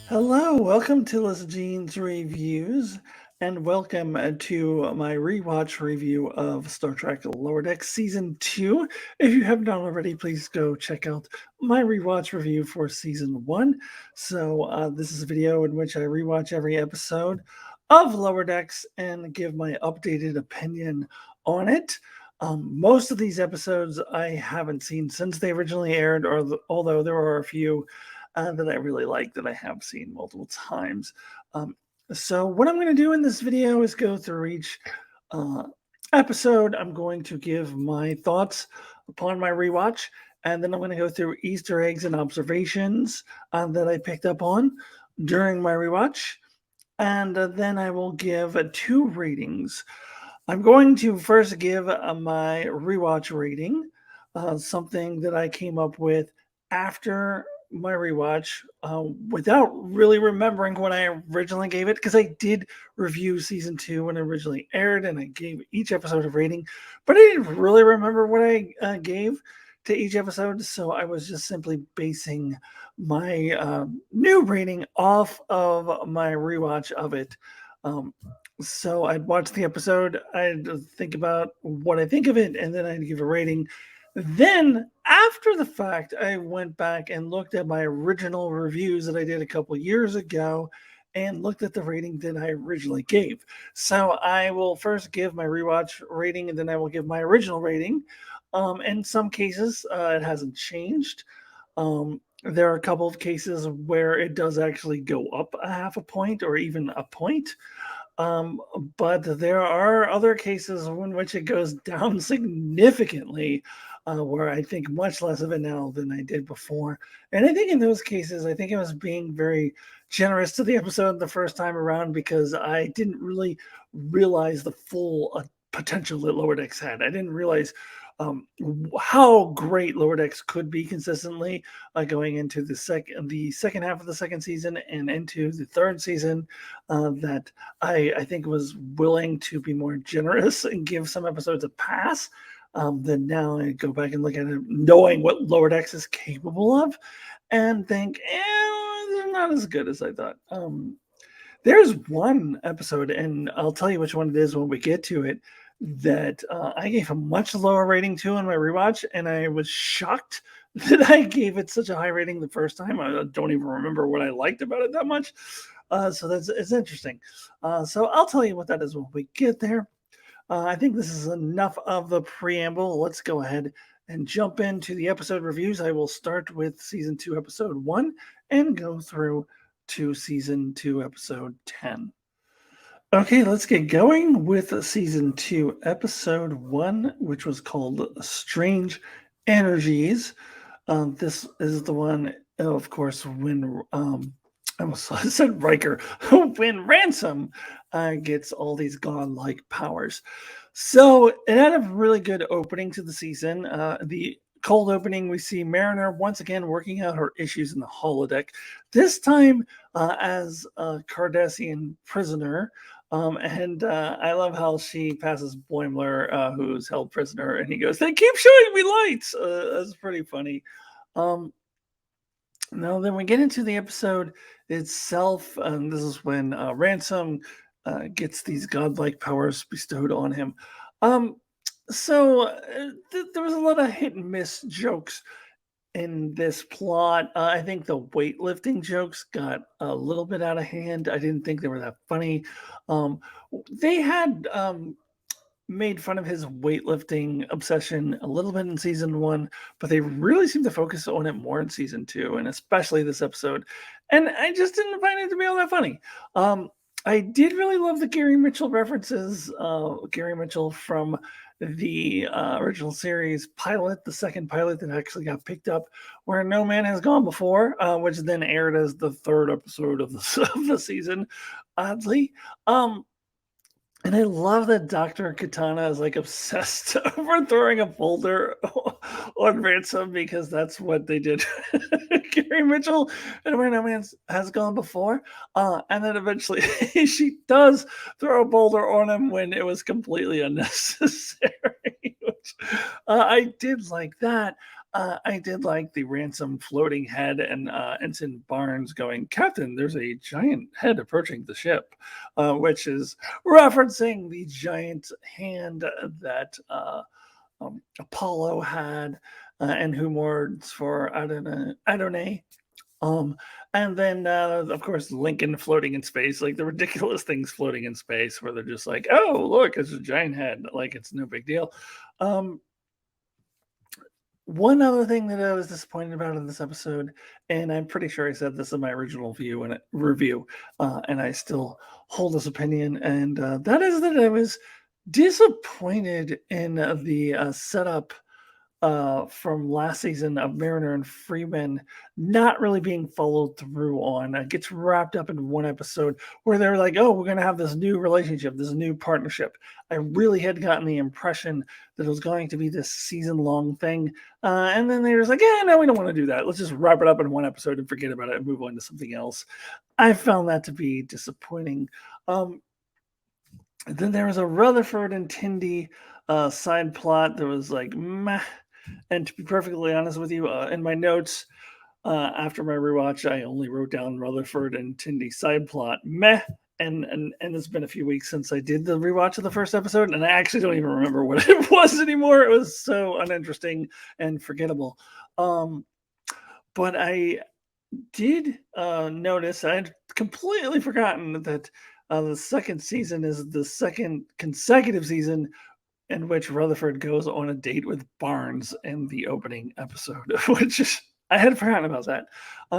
Hello, welcome to Les Jeans Reviews, and welcome to my rewatch review of Star Trek Lower Decks Season 2. If you haven't done already, please go check out my rewatch review for Season 1. This is a video in which I rewatch every episode of Lower Decks and give my updated opinion on it. Most of these episodes I haven't seen since they originally aired, although there are a few that I really like that I have seen multiple times. So what I'm going to do in this video is go through each uh, episode. I'm going to give my thoughts upon my rewatch, and then I'm going to go through Easter eggs and observations that I picked up on during my rewatch, and then I will give two ratings. I'm going to first give my rewatch rating, something that I came up with after my rewatch without really remembering when I originally gave it, because I did review season 2 when it originally aired and I gave each episode a rating, but I didn't really remember what I gave to each episode. So I was just simply basing my new rating off of my rewatch of it. So I'd watch the episode, I'd think about what I think of it, and then I'd give a rating. Then, after the fact, I went back and looked at my original reviews that I did a couple years ago and looked at the rating that I originally gave. So I will first give my rewatch rating and then I will give my original rating. In some cases, it hasn't changed. There are a couple of cases where it does actually go up a half a point or even a point. Um, but there are other cases in which it goes down significantly, where I think much less of it now than I did before. And I think in those cases, I think I was being very generous to the episode the first time around because I didn't really realize the full potential that Lower Decks had. I didn't realize how great Lower Decks could be consistently going into the second half of the second season and into the third season. That I think was willing to be more generous and give some episodes a pass. Then now I go back and look at it, knowing what Lower Decks is capable of, and think, they're not as good as I thought. There's one episode, and I'll tell you which one it is when we get to it, that I gave a much lower rating to in my rewatch, and I was shocked that I gave it such a high rating the first time. I don't even remember what I liked about it that much. So it's interesting. So I'll tell you what that is when we get there. I think this is enough of the preamble. Let's go ahead and jump into the episode reviews. I will start with season 2, episode 1, and go through to season 2, episode 10. Okay, let's get going with season 2, episode 1, which was called Strange Energies. This is the one, of course, when I almost said Riker, when Ransom gets all these godlike powers. So it had a really good opening to the season. The cold opening, we see Mariner once again working out her issues in the holodeck, this time as a Cardassian prisoner. I love how she passes Boimler, who's held prisoner, and he goes, "They keep showing me lights." That's pretty funny. Now, then we get into the episode itself, and this is when Ransom gets these godlike powers bestowed on him. There was a lot of hit and miss jokes in this plot. I think the weightlifting jokes got a little bit out of hand. I didn't think they were that funny. They had made fun of his weightlifting obsession a little bit in season 1, but they really seem to focus on it more in season 2, and especially this episode. And I just didn't find it to be all that funny. I did really love the Gary Mitchell references. Gary Mitchell from the original series pilot, the second pilot that actually got picked up, where No Man Has Gone Before, which then aired as the third episode of the season, oddly. And I love that Dr. Katana is like obsessed over throwing a boulder on Ransom because that's what they did. Gary Mitchell and Where No Man Has Gone Before. And then eventually she does throw a boulder on him when it was completely unnecessary. Which, I did like that. I did like the Ransom floating head and Ensign Barnes going, Captain, there's a giant head approaching the ship, which is referencing the giant hand that Apollo had and who mourns for Adonai. Um, and then, of course, Lincoln floating in space, like the ridiculous things floating in space where they're just like, oh, look, it's a giant head. Like it's no big deal. Um, One other thing that I was disappointed about in this episode, and I'm pretty sure I said this in my original view and review, and I still hold this opinion, and that is that I was disappointed in the setup from last season of Mariner and Freeman not really being followed through on. It gets wrapped up in one episode where they're like, oh, we're going to have this new relationship, this new partnership. I really had gotten the impression that it was going to be this season long thing. And then they were like, yeah, no, we don't want to do that. Let's just wrap it up in one episode and forget about it and move on to something else. I found that to be disappointing. Then there was a Rutherford and Tindy side plot that was like, meh. And to be perfectly honest with you, in my notes after my rewatch, I only wrote down Rutherford and Tindy side plot, meh. And it's been a few weeks since I did the rewatch of the first episode, and I actually don't even remember what it was anymore. It was so uninteresting and forgettable. But I did notice I had completely forgotten that the second season is the second consecutive season in which Rutherford goes on a date with Barnes in the opening episode, which is, I had forgotten about that.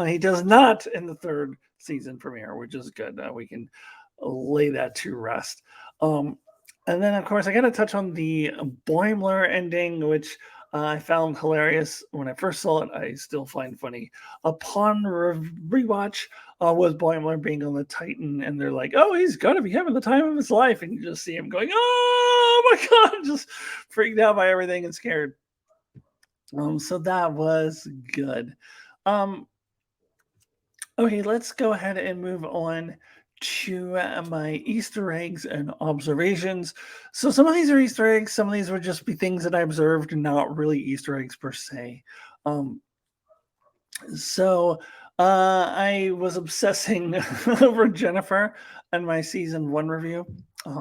He does not in the third season premiere, which is good. We can lay that to rest. And then, of course, I got to touch on the Boimler ending, which I found hilarious when I first saw it. I still find funny. Upon rewatch, was Boimler being on the Titan, and they're like, "Oh, he's gonna be having the time of his life," and you just see him going, "Oh my god!" just freaked out by everything and scared. So that was good. Okay, let's go ahead and move on to my Easter eggs and observations. So some of these are Easter eggs, some of these would just be things that I observed, not really Easter eggs per se. Um, so I was obsessing over Jennifer and my season one review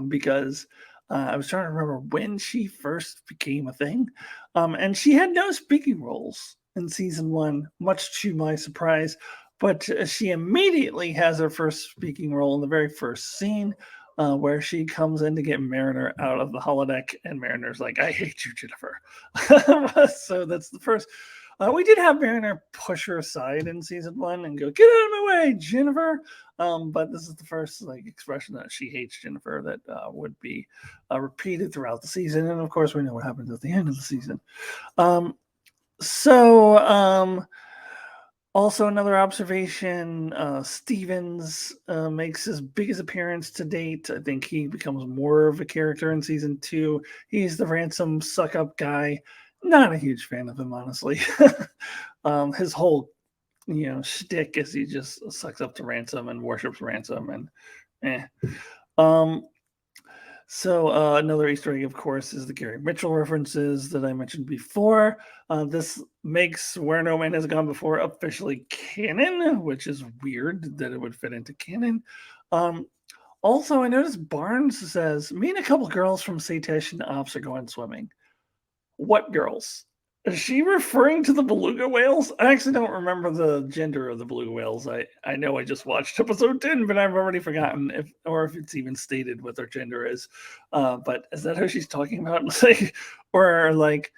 because I was trying to remember when she first became a thing. And she had no speaking roles in season one, much to my surprise. But she immediately has her first speaking role in the very first scene. Where she comes in to get Mariner out of the holodeck, and Mariner's like, "I hate you, Jennifer." So that's the first. We did have Mariner push her aside in season one and go, "Get out of my way, Jennifer." But this is the first like expression that she hates Jennifer that would be repeated throughout the season, and of course, we know what happens at the end of the season. So also, another observation Stevens makes his biggest appearance to date. I think he becomes more of a character in season two. He's the Ransom suck up guy. Not a huge fan of him, honestly. His whole, shtick is he just sucks up to Ransom and worships Ransom and eh. So another Easter egg, of course, is the Gary Mitchell references that I mentioned before. This makes Where No Man Has Gone Before officially canon, which is weird that it would fit into canon. Also, I noticed Barnes says, "Me and a couple girls from Citation Ops are going swimming." What girls? Is she referring to the beluga whales? I actually don't remember the gender of the beluga whales. I know I just watched episode 10, but I've already forgotten if it's even stated what their gender is. But is that who she's talking about? Like, or like,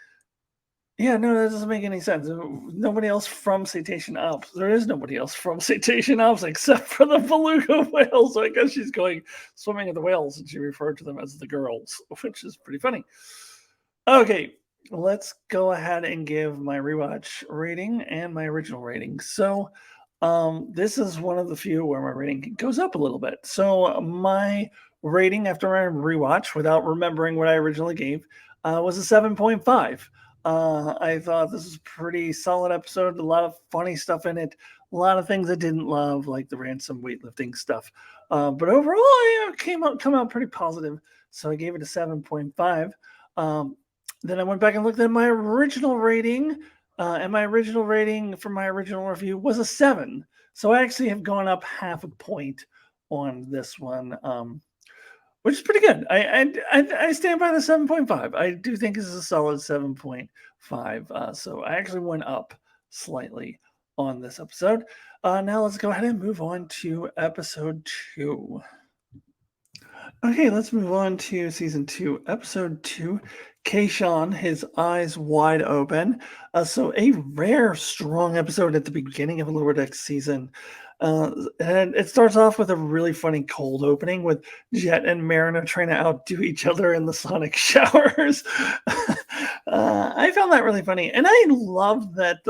yeah, no, that doesn't make any sense. Nobody else from Cetacean Ops. There is nobody else from Cetacean Ops except for the beluga whales. So I guess she's going swimming with the whales, and she referred to them as the girls, which is pretty funny. Okay, let's go ahead and give my rewatch rating and my original rating. So, this is one of the few where my rating goes up a little bit. So, my rating after my rewatch, without remembering what I originally gave, was a 7.5. I thought this was a pretty solid episode. A lot of funny stuff in it. A lot of things I didn't love, like the ransom weightlifting stuff. But overall, I come out pretty positive. So I gave it a 7.5. Then I went back and looked at my original rating, and my original rating for my original review was a 7. So I actually have gone up half a point on this one, which is pretty good. I stand by the 7.5. I do think this is a solid 7.5. So I actually went up slightly on this episode. Now let's go ahead and move on to episode 2. Okay, let's move on to season 2, episode 2. Kayshon, his eyes wide open. So a rare, strong episode at the beginning of a Lower Decks season. And it starts off with a really funny cold opening with Jet and Mariner trying to outdo each other in the sonic showers. I found that really funny. And I love that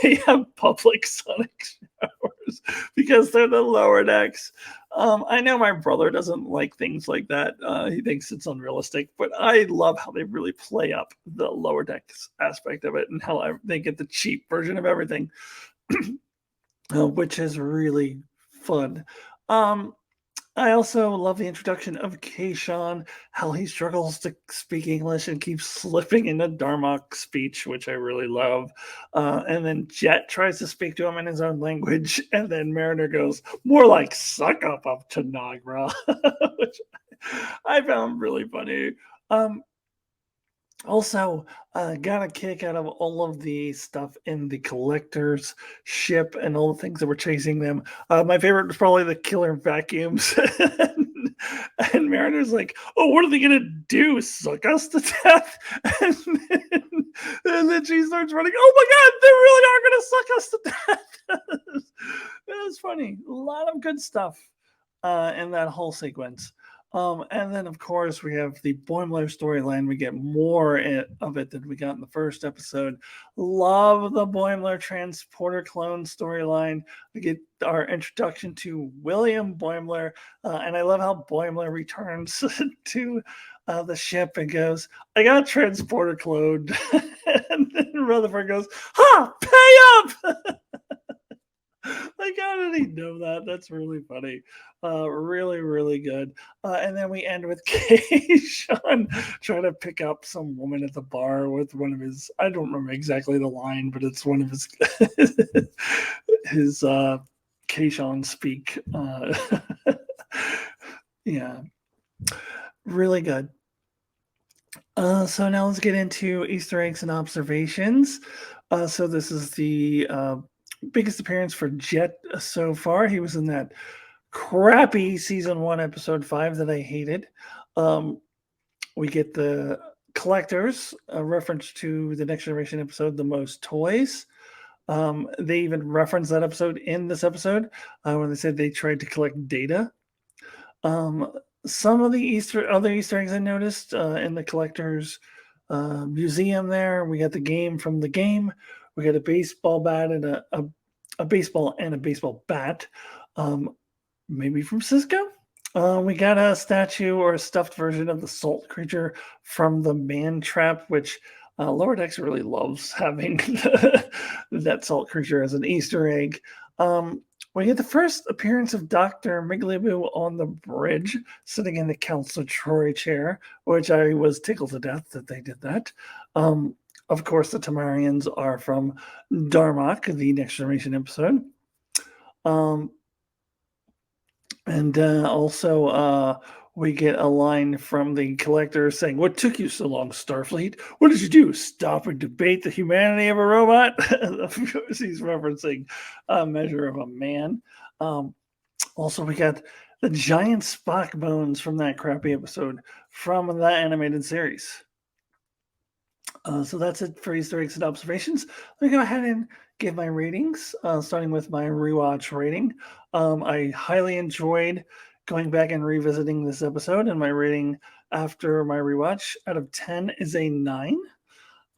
they have public sonic showers because they're the Lower Decks. I know my brother doesn't like things like that. He thinks it's unrealistic, but I love how they really play up the Lower Decks aspect of it and how they get the cheap version of everything. Which is really fun. I also love the introduction of Kayshon, how he struggles to speak English and keeps slipping into Darmok speech, which I really love. And then Jet tries to speak to him in his own language, and then Mariner goes, more like suck up to Nagra, which I found really funny. Also, got a kick out of all of the stuff in the collector's ship and all the things that were chasing them. My favorite was probably the killer vacuums. And Mariner's like, oh, what are they going to do? Suck us to death? And then she starts running. Oh my God, they really are going to suck us to death. It was funny. A lot of good stuff in that whole sequence. And then, of course, we have the Boimler storyline. We get more of it than we got in the first episode. Love the Boimler transporter clone storyline. We get our introduction to William Boimler. And I love how Boimler returns to the ship and goes, I got transporter cloned. And then Rutherford goes, ha, pay up! Like, how did he know that? That's really funny. Really, really good. And then we end with Kayshon trying to pick up some woman at the bar with one of his, I don't remember exactly the line, but it's one of his his Kayshon speak. Yeah, really good. So now let's get into Easter eggs and observations. So this is the biggest appearance for Jet so far. He was in that crappy season 1, episode 5 that I hated. We get the collectors, a reference to the Next Generation episode, The Most Toys. They even reference that episode in this episode when they said they tried to collect data. Some of the other Easter eggs I noticed in the collectors museum there. We got the game from the game. We got a baseball bat and a baseball and a baseball bat. Maybe from Cisco. We got a statue or a stuffed version of the salt creature from the Man Trap, which Lower Decks really loves having that salt creature as an Easter egg. We get the first appearance of Dr. Migliboo on the bridge, sitting in the Council Troy chair, which I was tickled to death that they did that. Of course, the Tamarians are from Darmok, the Next Generation episode. And also, we get a line from the collector saying, what took you so long, Starfleet? What did you do? Stop and debate the humanity of a robot? Of course, he's referencing a measure of a man. Also, we got the giant Spock bones from that crappy episode from the animated series. So that's it for Easter eggs and observations. Let me go ahead and give my ratings, starting with my rewatch rating. I highly enjoyed going back and revisiting this episode, and my rating after my rewatch out of 10 is a 9.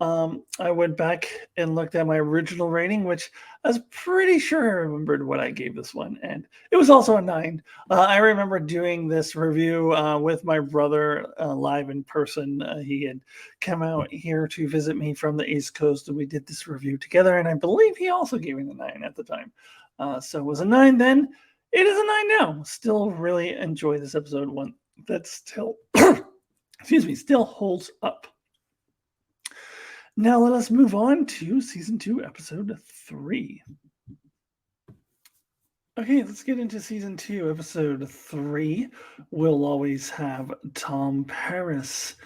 I went back and looked at my original rating, which I was pretty sure I remembered what I gave this one, and it was also a 9. I remember doing this review with my brother live in person. He had come out here to visit me from the East Coast, and we did this review together, and I believe he also gave me the 9 at the time. So it was a 9 then. It is a 9 now. Still really enjoy this episode, one that still, excuse me, still holds up. Now let us move on to Season 2, Episode 3. Okay, let's get into Season 2, Episode 3. We'll always have Tom Paris.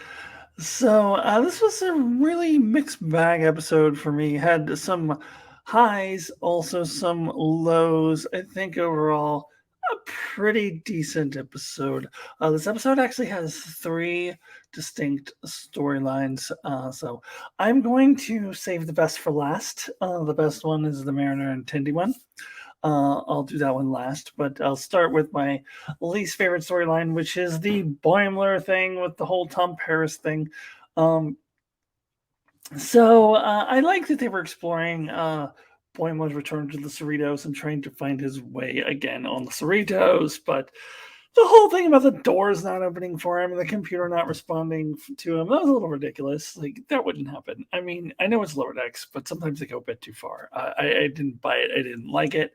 So this was a really mixed bag episode for me. Had some highs, also some lows. I think overall a pretty decent episode. This episode actually has 3 distinct storylines. So I'm going to save the best for last. The best one is the Mariner and Tindy one. I'll do that one last, but I'll start with my least favorite storyline, which is the Boimler thing with the whole Tom Paris thing. So I like that they were exploring Boimler's return to the Cerritos and trying to find his way again on the Cerritos, but the whole thing about the doors not opening for him and the computer not responding to him, that was a little ridiculous. Like, that wouldn't happen. I mean, I know it's Lower Decks, but sometimes they go a bit too far. I didn't buy it. I didn't like it.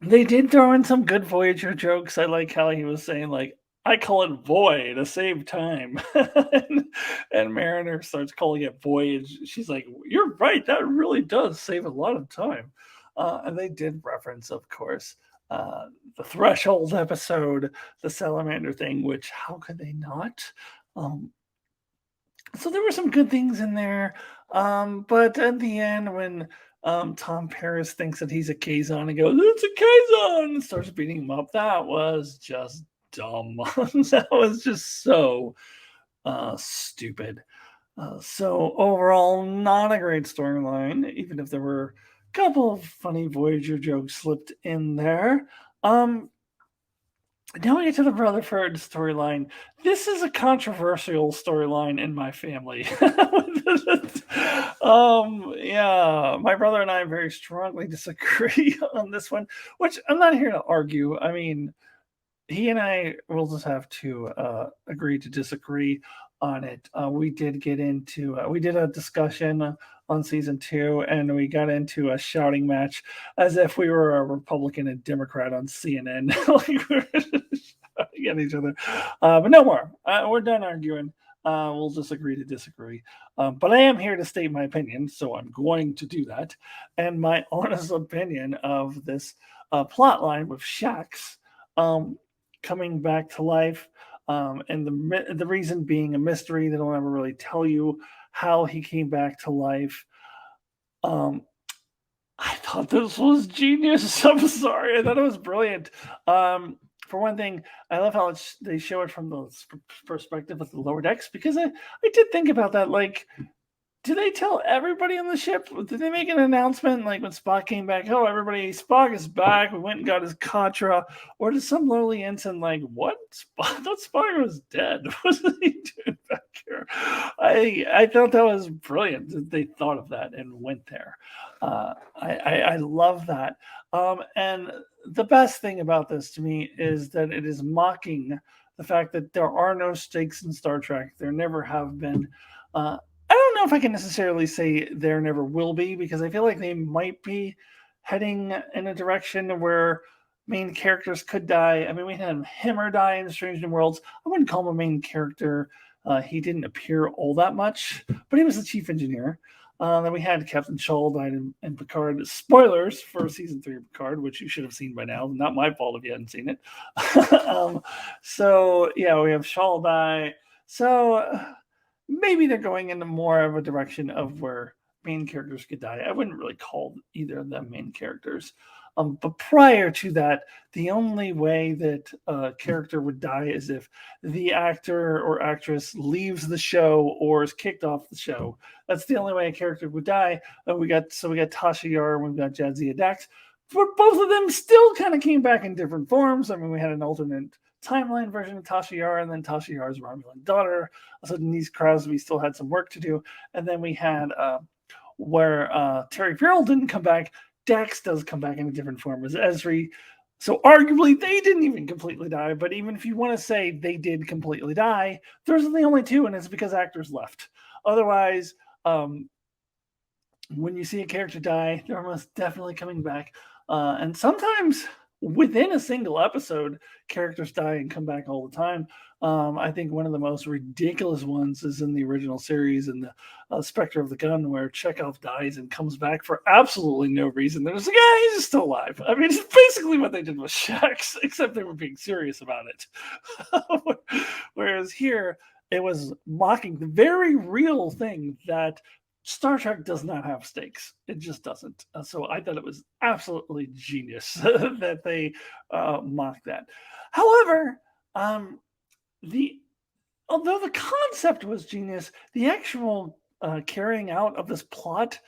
They did throw in some good Voyager jokes. I like how he was saying, like, I call it Voy to save time. and Mariner starts calling it Voyage. She's like, you're right. That really does save a lot of time. And they did reference, of course, the Threshold episode, the Salamander thing, which how could they not? So there were some good things in there. But at the end, when Tom Paris thinks that he's a Kayshon and goes, it's a Kayshon, and starts beating him up, that was just dumb. That was just so stupid. So overall, not a great storyline, even if there were a couple of funny Voyager jokes slipped in there. Now we get to the Rutherford storyline. This is a controversial storyline in my family. Yeah, my brother and I very strongly disagree on this one, which I'm not here to argue. I mean, he and I will just have to agree to disagree on it. We did get into, we did a discussion on season 2, and we got into a shouting match as if we were a Republican and Democrat on CNN. Like, we were shouting at each other. But no more. We're done arguing. We'll just agree to disagree. But I am here to state my opinion, so I'm going to do that. And my honest opinion of this plot line with Shax coming back to life, and the reason being a mystery. They don't ever really tell you how he came back to life. I thought this was genius. I'm sorry. I thought it was brilliant. For one thing, I love how they show it from the perspective of the Lower Decks, because I did think about that. Like, did they tell everybody on the ship? Did they make an announcement like when Spock came back? Oh, everybody, Spock is back. We went and got his Contra. Or did some lowly ensign like, what? I thought Spock was dead. What was he doing back here? I thought that was brilliant that they thought of that and went there. I love that. And the best thing about this to me is that it is mocking the fact that there are no stakes in Star Trek. There never have been. I don't know if I can necessarily say there never will be, because I feel like they might be heading in a direction where main characters could die. I mean, we had Himmer die in Strange New Worlds. I wouldn't call him a main character. He didn't appear all that much, but he was the chief engineer. Then we had Captain Shaw died in Picard. Spoilers for season 3 of Picard, which you should have seen by now. Not my fault if you hadn't seen it. So yeah, we have Shaw die. So maybe they're going into more of a direction of where main characters could die. I wouldn't really call either of them main characters. But prior to that, the only way that a character would die is if the actor or actress leaves the show or is kicked off the show. That's the only way a character would die. We got Tasha Yar and we've got Jadzia Dax. but both of them still kind of came back in different forms. I mean, we had an alternate timeline version of Tasha Yar, and then Tasha Yar's Romulan daughter. Also, Denise Crosby still had some work to do. And then we had where Terry Farrell didn't come back. Dax does come back in a different form as Ezri. So arguably, they didn't even completely die. But even if you want to say they did completely die, there's the only two, and it's because actors left. Otherwise, when you see a character die, they're almost definitely coming back. And sometimes within a single episode, characters die and come back all the time. I think one of the most ridiculous ones is in the original series in the Spectre of the Gun, where Chekhov dies and comes back for absolutely no reason. There's a guy, he's still alive. I mean, it's basically what they did with Shax, except they were being serious about it. Whereas here, it was mocking the very real thing that Star Trek does not have stakes. It just doesn't. So I thought it was absolutely genius that they mocked that. However, although the concept was genius, the actual carrying out of this plot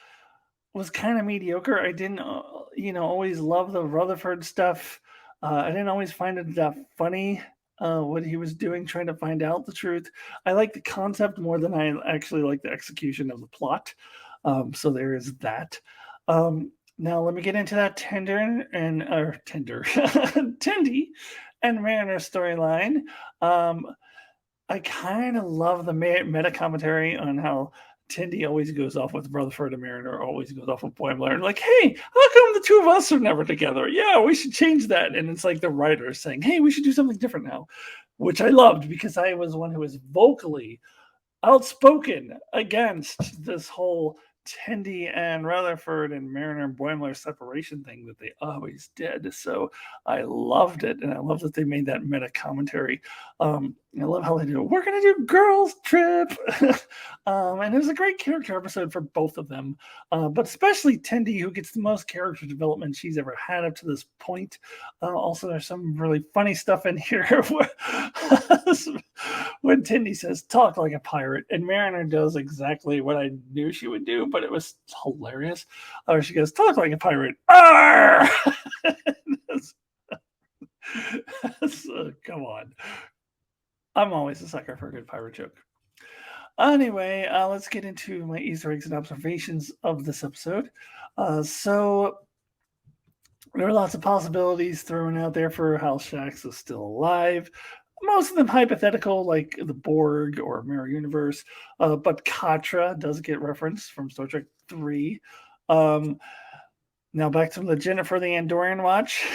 was kind of mediocre. I didn't, always love the Rutherford stuff. I didn't always find it that funny. What he was doing, trying to find out the truth. I like the concept more than I actually like the execution of the plot. So there is that. Now let me get into that Tendi and Mariner storyline. I kind of love the meta commentary on how Tendi always goes off with Rutherford and Mariner, always goes off with Boimler, and like, hey, how come the two of us are never together? Yeah, we should change that. And it's like the writer saying, hey, we should do something different now, which I loved because I was one who was vocally outspoken against this whole Tendi and Rutherford and Mariner and Boimler separation thing that they always did. So I loved it, and I love that they made that meta commentary. I love how they do. We're gonna do girls trip, and it was a great character episode for both of them, but especially Tendi, who gets the most character development she's ever had up to this point. Also, there's some really funny stuff in here when Tendi says "talk like a pirate," and Mariner does exactly what I knew she would do, but it was hilarious. She goes, "Talk like a pirate." Come on. I'm always a sucker for a good pirate joke. Anyway, let's get into my Easter eggs and observations of this episode. So there are lots of possibilities thrown out there for how Shax is still alive. Most of them hypothetical, like the Borg or Mirror Universe, but Katra does get referenced from Star Trek 3. Now back to the Jennifer the Andorian watch.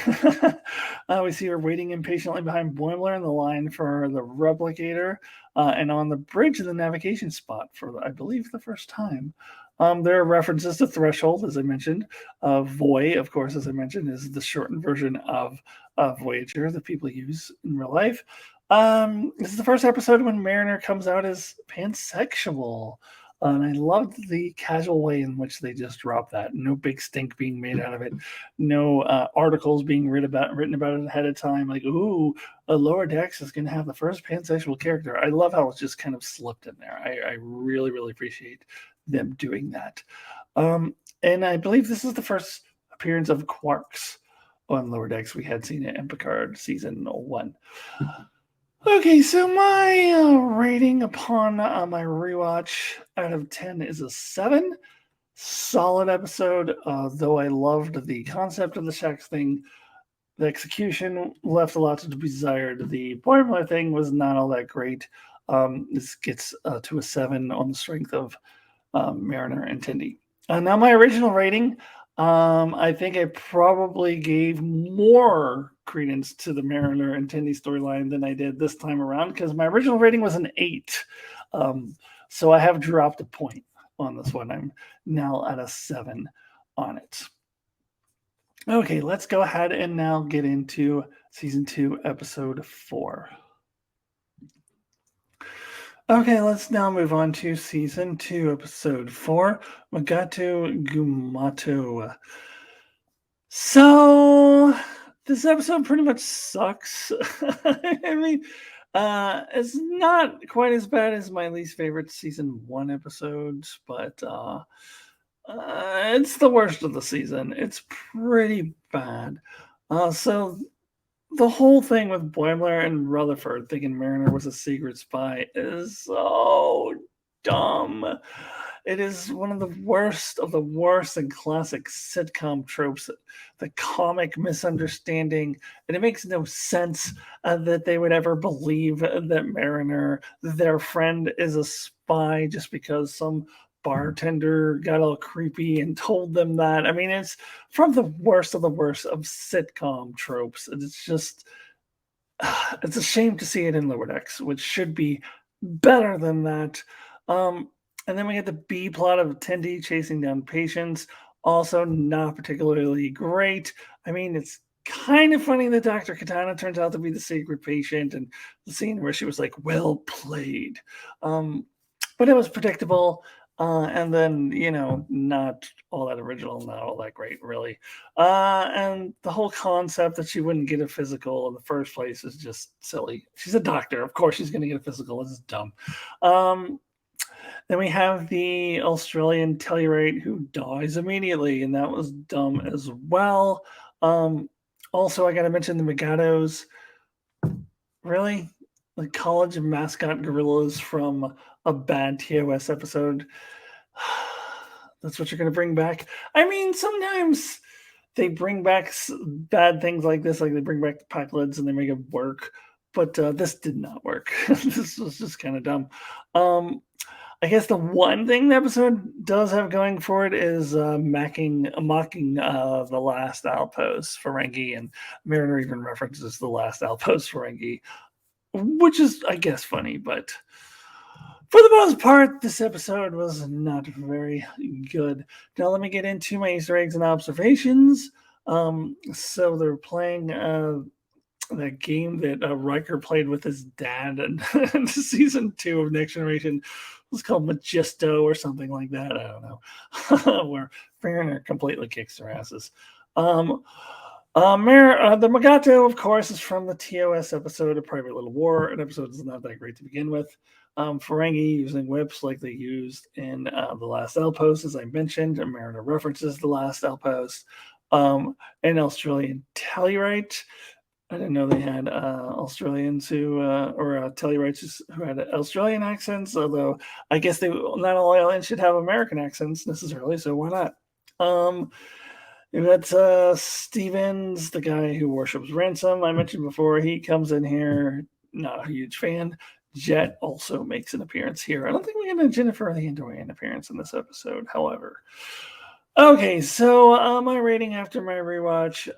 We see her waiting impatiently behind Boimler in the line for the replicator and on the bridge of the navigation spot for, I believe, the first time. There are references to Threshold, as I mentioned. Voy, of course, as I mentioned, is the shortened version of Voyager that people use in real life. This is the first episode when Mariner comes out as pansexual. And I loved the casual way in which they just dropped that. No big stink being made out of it. No articles being written about it ahead of time. Like, ooh, Lower Decks is going to have the first pansexual character. I love how it's just kind of slipped in there. I really, really appreciate them doing that. And I believe this is the first appearance of Quarks on Lower Decks we had seen it in Picard season 1. Okay, so my rating upon my rewatch out of 10 is a 7. Solid episode, though I loved the concept of the Shax thing. The execution left a lot to be desired. The Boimler thing was not all that great. This gets to a 7 on the strength of Mariner and Tendi. Now my original rating, I think I probably gave more credence to the Mariner and Tendi storyline than I did this time around, because my original rating was an 8. So I have dropped a point on this one. I'm now at a 7 on it. Okay, let's go ahead and now get into season 2, episode 4. Okay, let's now move on to season 2, episode 4, Mugato Gumato. So this episode pretty much sucks. I mean, it's not quite as bad as my least favorite season 1 episodes, but it's the worst of the season. It's pretty bad. So the whole thing with Boimler and Rutherford thinking Mariner was a secret spy is so dumb. It is one of the worst and classic sitcom tropes, the comic misunderstanding, and it makes no sense that they would ever believe that Mariner, their friend, is a spy just because some bartender got all creepy and told them that. I mean, it's from the worst of sitcom tropes. It's just, it's a shame to see it in Lower Decks, which should be better than that. Um, and then we get the B plot of Tendi chasing down patients. Also, not particularly great. I mean, it's kind of funny that Dr. Katana turns out to be the secret patient, and the scene where she was like, well played. But it was predictable. And then, not all that original, not all that great, really. And the whole concept that she wouldn't get a physical in the first place is just silly. She's a doctor. Of course, she's going to get a physical. This is dumb. Then we have the Australian Tellurite who dies immediately, and that was dumb as well. Also, I got to mention the Mugatos. Really? The college mascot gorillas from a bad TOS episode. That's what you're going to bring back? I mean, sometimes they bring back bad things like this, like they bring back the Packlets and they make it work. But this did not work. This was just kind of dumb. I guess the one thing the episode does have going for it is mocking the last outpost Ferengi, and Mariner even references the last outpost Ferengi, which is, I guess, funny, but for the most part, this episode was not very good. Now, let me get into my Easter eggs and observations. So they're playing that game that Riker played with his dad in season 2 of Next Generation. It was called Magisto or something like that. I don't know. Where Mariner completely kicks their asses. The Mugato, of course, is from the TOS episode, A Private Little War. An episode that's not that great to begin with. Ferengi using whips like they used in The Last Outpost, as I mentioned. Mariner references The Last Outpost. An Australian Tellurite. I didn't know they had Australians or Tellurites who had Australian accents, although I guess not all aliens should have American accents necessarily, so why not? That's Stevens, the guy who worships Ransom. I mentioned before, he comes in here, not a huge fan. Jet also makes an appearance here. I don't think we get a Jennifer the Andoyan appearance in this episode, however. Okay, so my rating after my rewatch,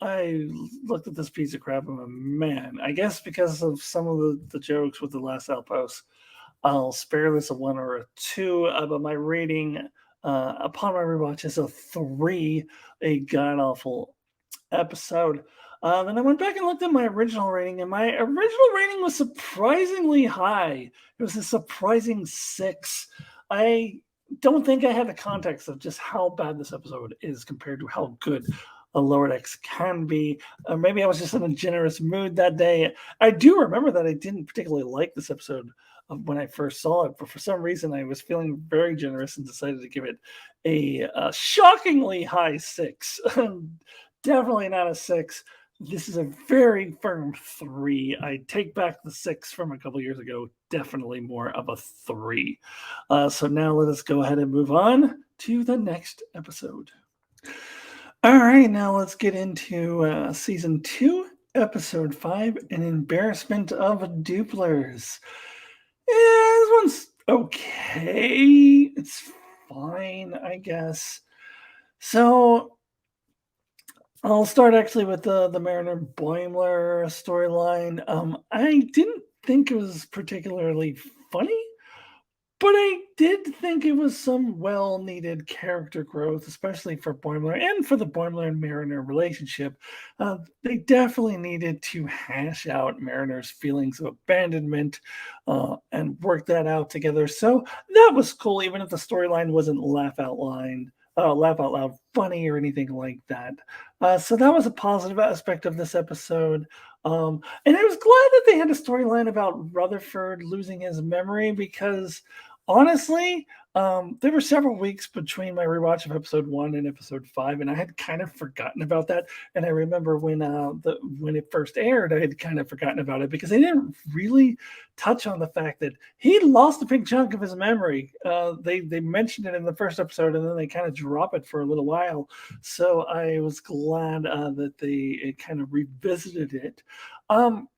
I looked at this piece of crap and went, man, I guess because of some of the jokes with The Last Outpost, I'll spare this a 1 or a 2, but my rating upon my rewatch is a 3, a god-awful episode. Then I went back and looked at my original rating, and my original rating was surprisingly high. It was a surprising 6. I don't think I had the context of just how bad this episode is compared to how good a Lower Decks can be. Maybe I was just in a generous mood that day. I do remember that I didn't particularly like this episode when I first saw it, but for some reason I was feeling very generous and decided to give it a shockingly high 6. Definitely not a 6. This is a very firm 3. I take back the 6 from a couple years ago. Definitely more of a 3. So now let us go ahead and move on to the next episode. All right, now let's get into season 2, episode 5, An Embarrassment of Dooplers. Yeah, this one's okay. It's fine, I guess. So I'll start actually with the Mariner Boimler storyline. I didn't think it was particularly funny, but I did think it was some well-needed character growth, especially for Boimler and for the Boimler and Mariner relationship. They definitely needed to hash out Mariner's feelings of abandonment and work that out together. So that was cool, even if the storyline wasn't laugh out loud funny or anything like that. So that was a positive aspect of this episode. And I was glad that they had a storyline about Rutherford losing his memory because honestly, there were several weeks between my rewatch of episode 1 and episode 5, and I had kind of forgotten about that. And I remember when it first aired, I had kind of forgotten about it because they didn't really touch on the fact that he lost a big chunk of his memory. They mentioned it in the first episode, and then they kind of drop it for a little while. So I was glad that they kind of revisited it. Um,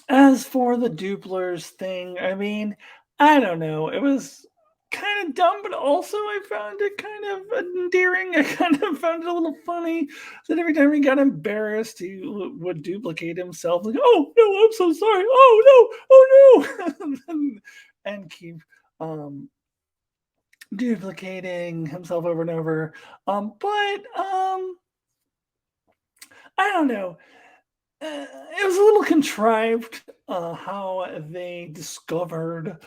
as for the Dooplers thing, I mean, I don't know. It was kind of dumb, but also I found it kind of endearing. I kind of found it a little funny that every time he got embarrassed, he would duplicate himself, like, "Oh no, I'm so sorry. Oh no, oh no," and keep duplicating himself over and over. But I don't know. It was a little contrived how they discovered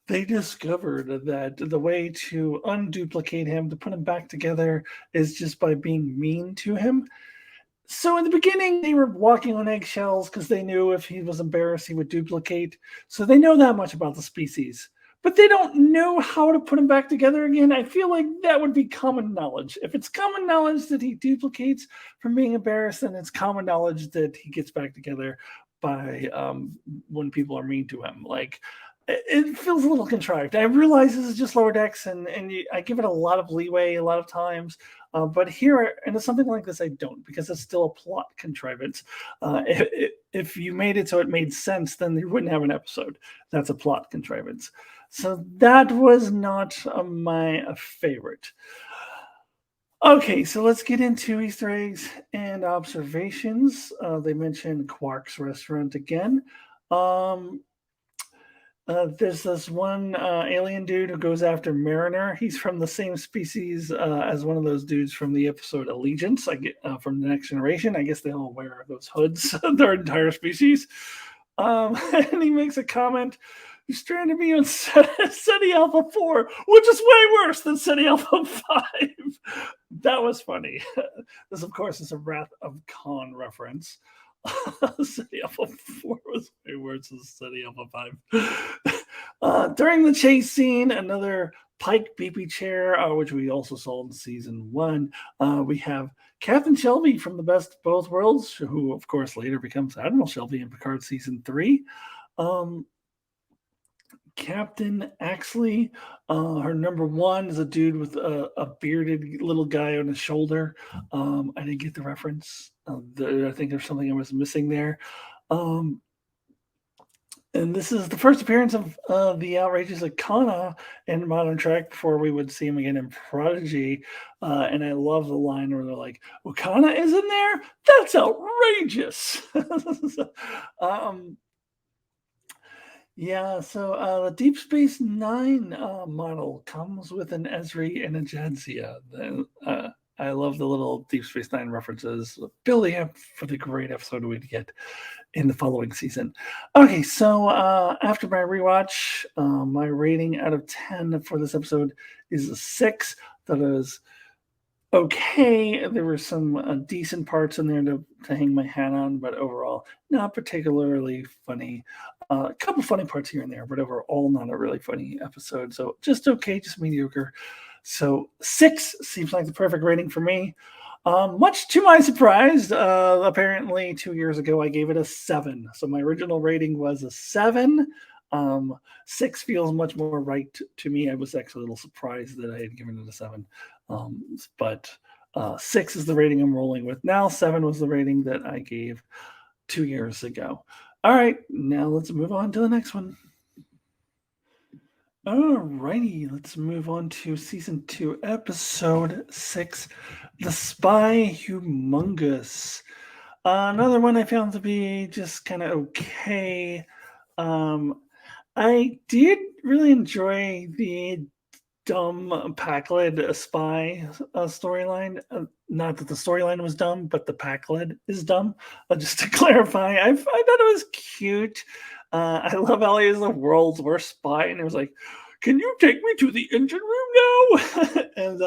that the way to unduplicate him, to put him back together, is just by being mean to him. So in the beginning, they were walking on eggshells because they knew if he was embarrassed, he would duplicate. So they know that much about the species, but they don't know how to put him back together again. I feel like that would be common knowledge. If it's common knowledge that he duplicates from being embarrassed, then it's common knowledge that he gets back together by when people are mean to him. Like, it feels a little contrived. I realize this is just lower decks, and I give it a lot of leeway a lot of times. But here, and something like this, I don't, because it's still a plot contrivance. If you made it so it made sense, then you wouldn't have an episode. That's a plot contrivance. So that was not my favorite. Okay, so let's get into Easter eggs and observations. They mentioned Quark's restaurant again. Um, there's this one alien dude who goes after Mariner. He's from the same species as one of those dudes from the episode Allegiance. I get from the Next Generation. I guess they all wear those hoods. Their entire species. And he makes a comment. He's trying to be on SETI Alpha 4, which is way worse than SETI Alpha 5. That was funny. This, of course, is a Wrath of Khan reference. SETI Alpha 4 was way worse than SETI Alpha 5. During the chase scene, another Pike BP chair, which we also saw in season 1, we have Captain Shelby from the Best of Both Worlds, who, of course, later becomes Admiral Shelby in Picard season 3. Captain Axley, her number 1 is a dude with a bearded little guy on his shoulder. I didn't get the reference. I think there's something I was missing there. And this is the first appearance of the outrageous Akana in Modern Trek before we would see him again in Prodigy. And I love the line where they're like, "Akana is in there? That's outrageous." Yeah, so the Deep Space Nine model comes with an Esri and a Jadzia. I love the little Deep Space Nine references. Billy up for the great episode we'd get in the following season. Okay, so after my rewatch, my rating out of 10 for this episode is a 6. That is okay. There were some decent parts in there to hang my hat on, but overall, not particularly funny. A couple funny parts here and there, but overall, not a really funny episode. So just okay, just mediocre. So 6 seems like the perfect rating for me. Much to my surprise, apparently 2 years ago I gave it a 7. So my original rating was a 7. 6 feels much more right to me. I was actually a little surprised that I had given it a 7. But 6 is the rating I'm rolling with now. 7 was the rating that I gave 2 years ago. All right, now let's move on to the next one. All righty, let's move on to season 2, episode 6, The Spy Humungous. Another one I found to be just kind of okay. I did really enjoy the dumb Pakled spy storyline. Not that the storyline was dumb, but the Pakled is dumb. Just to clarify, I thought it was cute. I love how he is the world's worst spy, and it was like, "Can you take me to the engine room now?" And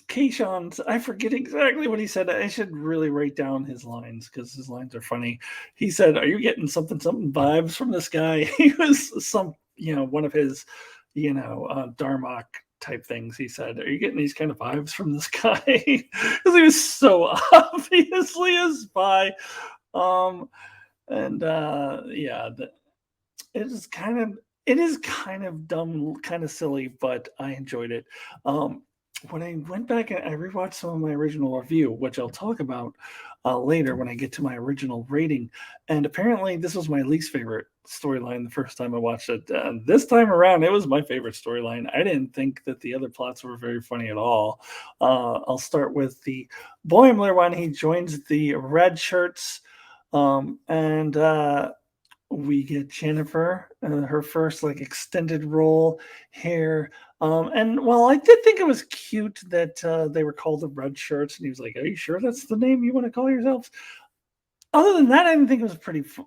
Kayshon, I forget exactly what he said. I should really write down his lines because his lines are funny. He said, "Are you getting something vibes from this guy?" He was one of his, Darmok type things. He said, "Are you getting these kind of vibes from this guy?" Because he was so obviously a spy. And yeah, it is kind of it is kind of dumb, kind of silly, but I enjoyed it. When I went back and I rewatched some of my original review, which I'll talk about later when I get to my original rating, and apparently this was my least favorite storyline the first time I watched it. This time around, it was my favorite storyline. I didn't think that the other plots were very funny at all. I'll start with the Boimler one. He joins the Red Shirts, and we get Jennifer, her first like extended role here. And while I did think it was cute that they were called the Red Shirts, and he was like, "Are you sure that's the name you want to call yourselves?" Other than that, I didn't think it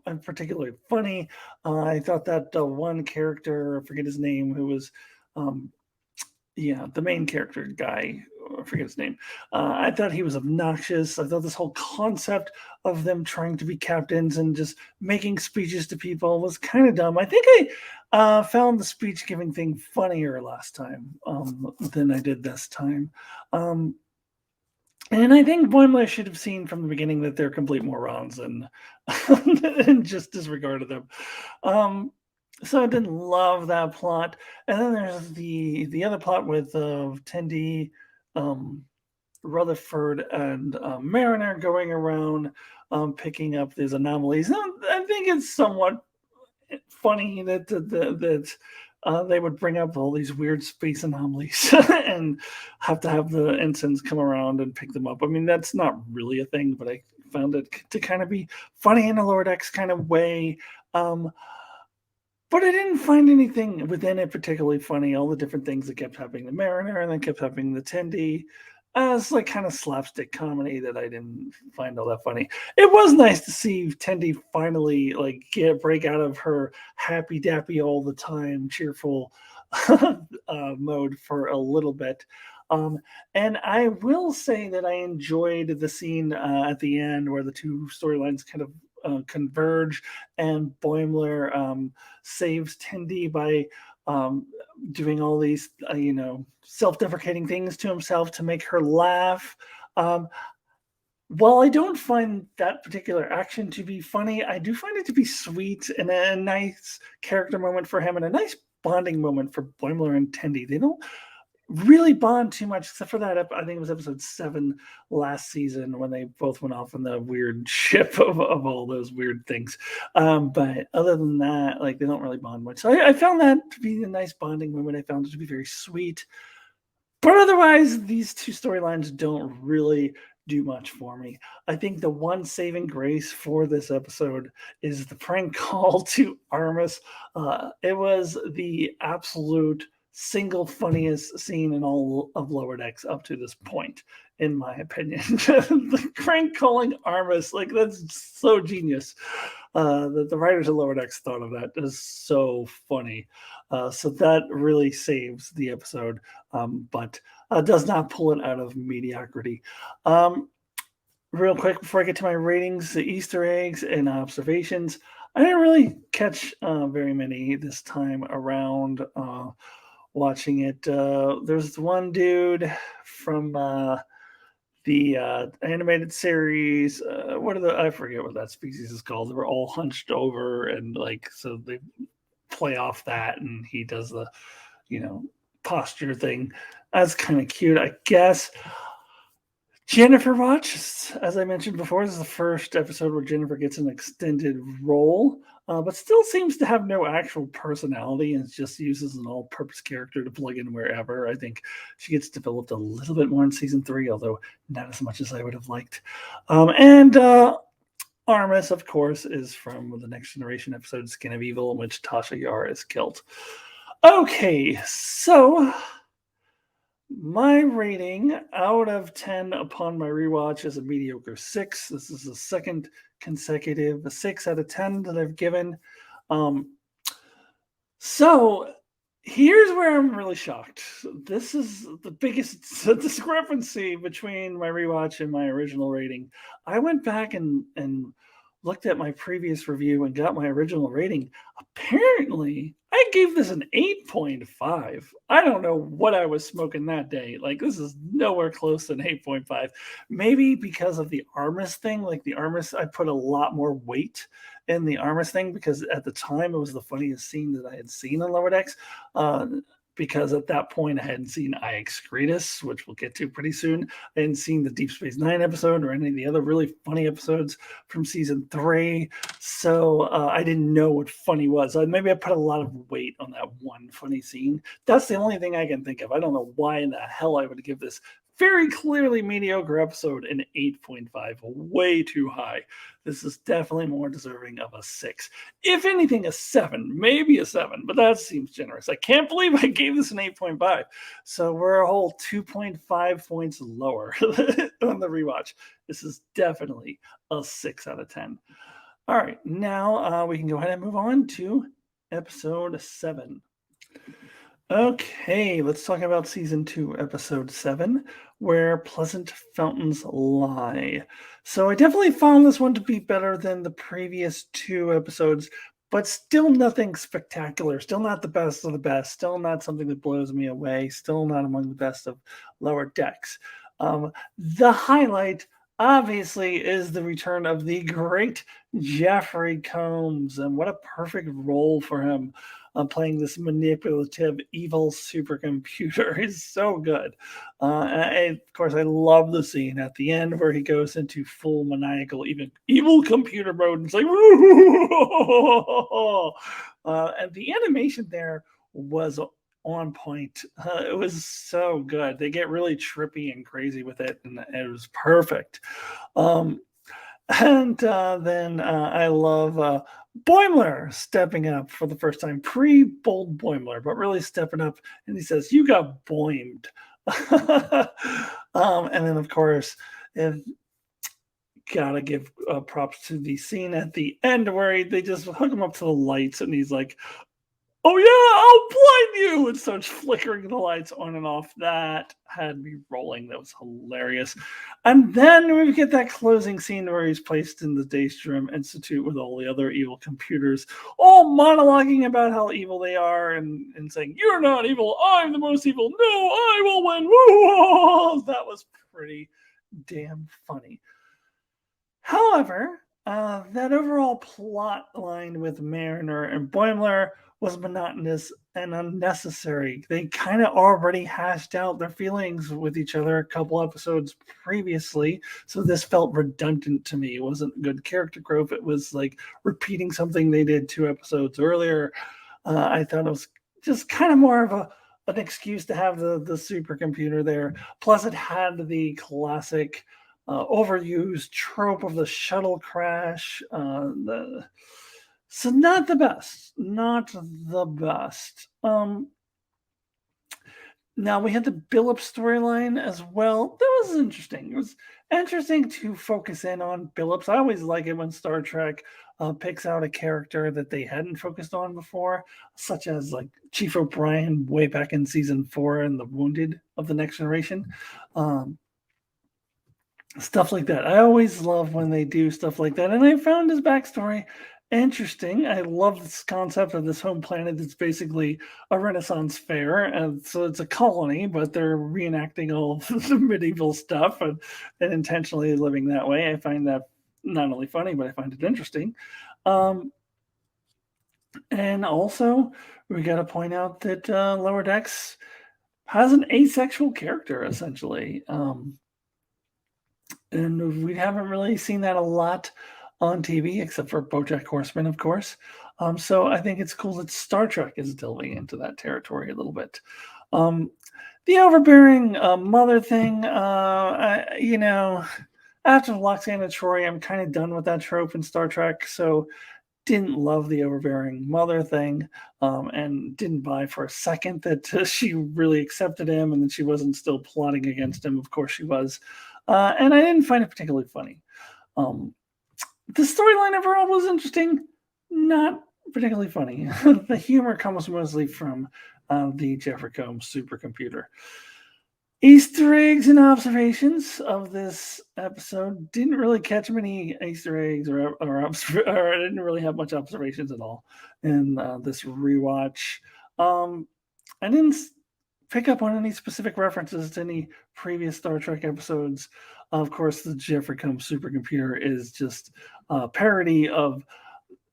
was particularly funny. I thought that one character, I forget his name, who was um, the main character guy, I forget his name. I thought he was obnoxious. I thought this whole concept of them trying to be captains and just making speeches to people was kind of dumb. I think I found the speech giving thing funnier last time than I did this time. Um, and I think Boimler should have seen from the beginning that they're complete morons and, and just disregarded them. So I didn't love that plot. And then there's the other plot with Tendi, um, Rutherford, and Mariner going around picking up these anomalies. Now, I think it's somewhat funny that they would bring up all these weird space anomalies and have to have the ensigns come around and pick them up. I mean, that's not really a thing, but I found it to kind of be funny in a Lower Decks kind of way. But I didn't find anything within it particularly funny. All the different things that kept happening to Mariner and then kept happening to Tendi. It's like kind of slapstick comedy that I didn't find all that funny. It was nice to see Tendi finally like break out of her happy dappy all the time, cheerful mode for a little bit. And I will say that I enjoyed the scene at the end where the two storylines kind of converge, and Boimler saves Tendi by um, doing all these, self-deprecating things to himself to make her laugh. Um, while I don't find that particular action to be funny, I do find it to be sweet and a nice character moment for him and a nice bonding moment for Boimler and Tendi. They don't really bond too much, except for that. I think it was episode 7 last season when they both went off on the weird ship of all those weird things. But other than that, like they don't really bond much. So I found that to be a nice bonding moment. I found it to be very sweet. But otherwise, these two storylines don't really do much for me. I think the one saving grace for this episode is the prank call to Armus. It was the absolute single funniest scene in all of Lower Decks up to this point, in my opinion. The prank calling Armus, like that's so genius. That the writers of Lower Decks thought of that is so funny. So that really saves the episode, but does not pull it out of mediocrity. Real quick before I get to my ratings, the Easter eggs and observations. I didn't really catch very many this time around watching it. There's one dude from the animated series. I forget what that species is called. They were all hunched over and like, so they play off that and he does the, posture thing. That's kind of cute, I guess. Jennifer watches, as I mentioned before, this is the first episode where Jennifer gets an extended role, but still seems to have no actual personality and just uses an all-purpose character to plug in wherever. I think she gets developed a little bit more in season 3, although not as much as I would have liked. And Armus, of course, is from the Next Generation episode Skin of Evil, in which Tasha Yar is killed. Okay, so my rating out of 10 upon my rewatch is a mediocre 6. This is the second consecutive 6 out of 10 that I've given. So here's where I'm really shocked. This is the biggest discrepancy between my rewatch and my original rating. I went back and looked at my previous review and got my original rating. Apparently, I I gave this an 8.5. I don't know what I was smoking that day. Like, this is nowhere close to an 8.5. Maybe because of the Armis thing. Like, the Armis, I put a lot more weight in the Armis thing because at the time it was the funniest scene that I had seen on Lower Decks. Because at that point I hadn't seen Excretus, which we'll get to pretty soon. I hadn't seen the Deep Space Nine episode or any of the other really funny episodes from season 3. So I didn't know what funny was. Maybe I put a lot of weight on that one funny scene. That's the only thing I can think of. I don't know why in the hell I would give this very clearly mediocre episode an 8.5, way too high. This is definitely more deserving of a 6. If anything, a 7, maybe a 7, but that seems generous. I can't believe I gave this an 8.5. So we're a whole 2.5 points lower on the rewatch. This is definitely a 6 out of 10. All right, now we can go ahead and move on to episode 7. Okay, let's talk about season 2, episode 7, Where Pleasant Fountains Lie. So I definitely found this one to be better than the previous 2 episodes, but still nothing spectacular. Still not the best of the best. Still not something that blows me away. Still not among the best of Lower Decks. The highlight, obviously, is the return of the great Jeffrey Combs, and what a perfect role for him. Playing this manipulative, evil supercomputer is so good. Of course, I love the scene at the end where he goes into full maniacal, even evil computer mode. And it's like, and the animation there was on point. It was so good. They get really trippy and crazy with it, and it was perfect. And then I love Boimler stepping up for the first time, pre-bold Boimler, but really stepping up. And he says, "You got boimed." And then, of course, gotta give props to the scene at the end where they just hook him up to the lights, and he's like, "Oh yeah, I'll blind you!" and starts flickering the lights on and off. That had me rolling. That was hilarious. And then we get that closing scene where he's placed in the Daystrom Institute with all the other evil computers, all monologuing about how evil they are and saying, "You're not evil, I'm the most evil. No, I will win." Woo! That was pretty damn funny. However, that overall plot line with Mariner and Boimler was monotonous and unnecessary. They kind of already hashed out their feelings with each other a couple episodes previously, so this felt redundant to me. It wasn't good character growth. It was like repeating something they did 2 episodes earlier. I thought it was just kind of more of an excuse to have the supercomputer there. Plus, it had the classic overused trope of the shuttle crash. So not the best. Not the best. Now we had the Billup storyline as well. That was interesting. It was interesting to focus in on Billups. I always like it when Star Trek picks out a character that they hadn't focused on before, such as like Chief O'Brien way back in season 4 and the Wounded of the Next Generation. Stuff like that. I always love when they do stuff like that. And I found his backstory interesting. I love this concept of this home planet that's basically a Renaissance fair. And so it's a colony, but they're reenacting all the medieval stuff and intentionally living that way. I find that not only funny, but I find it interesting. And also, we got to point out that Lower Decks has an asexual character, essentially. And we haven't really seen that a lot on TV, except for BoJack Horseman, of course. So I think it's cool that Star Trek is delving into that territory a little bit. The overbearing mother thing, after Loxana Troy, I'm kind of done with that trope in Star Trek. So didn't love the overbearing mother thing, and didn't buy for a second that she really accepted him and that she wasn't still plotting against him. Of course she was. And I didn't find it particularly funny. The storyline overall was interesting, not particularly funny. The humor comes mostly from the Jeffrey Combs supercomputer. Easter eggs and observations of this episode. Didn't really catch many Easter eggs or I didn't really have much observations at all in this rewatch. I didn't pick up on any specific references to any previous Star Trek episodes. Of course, the Jeffrey Combs supercomputer is just a parody of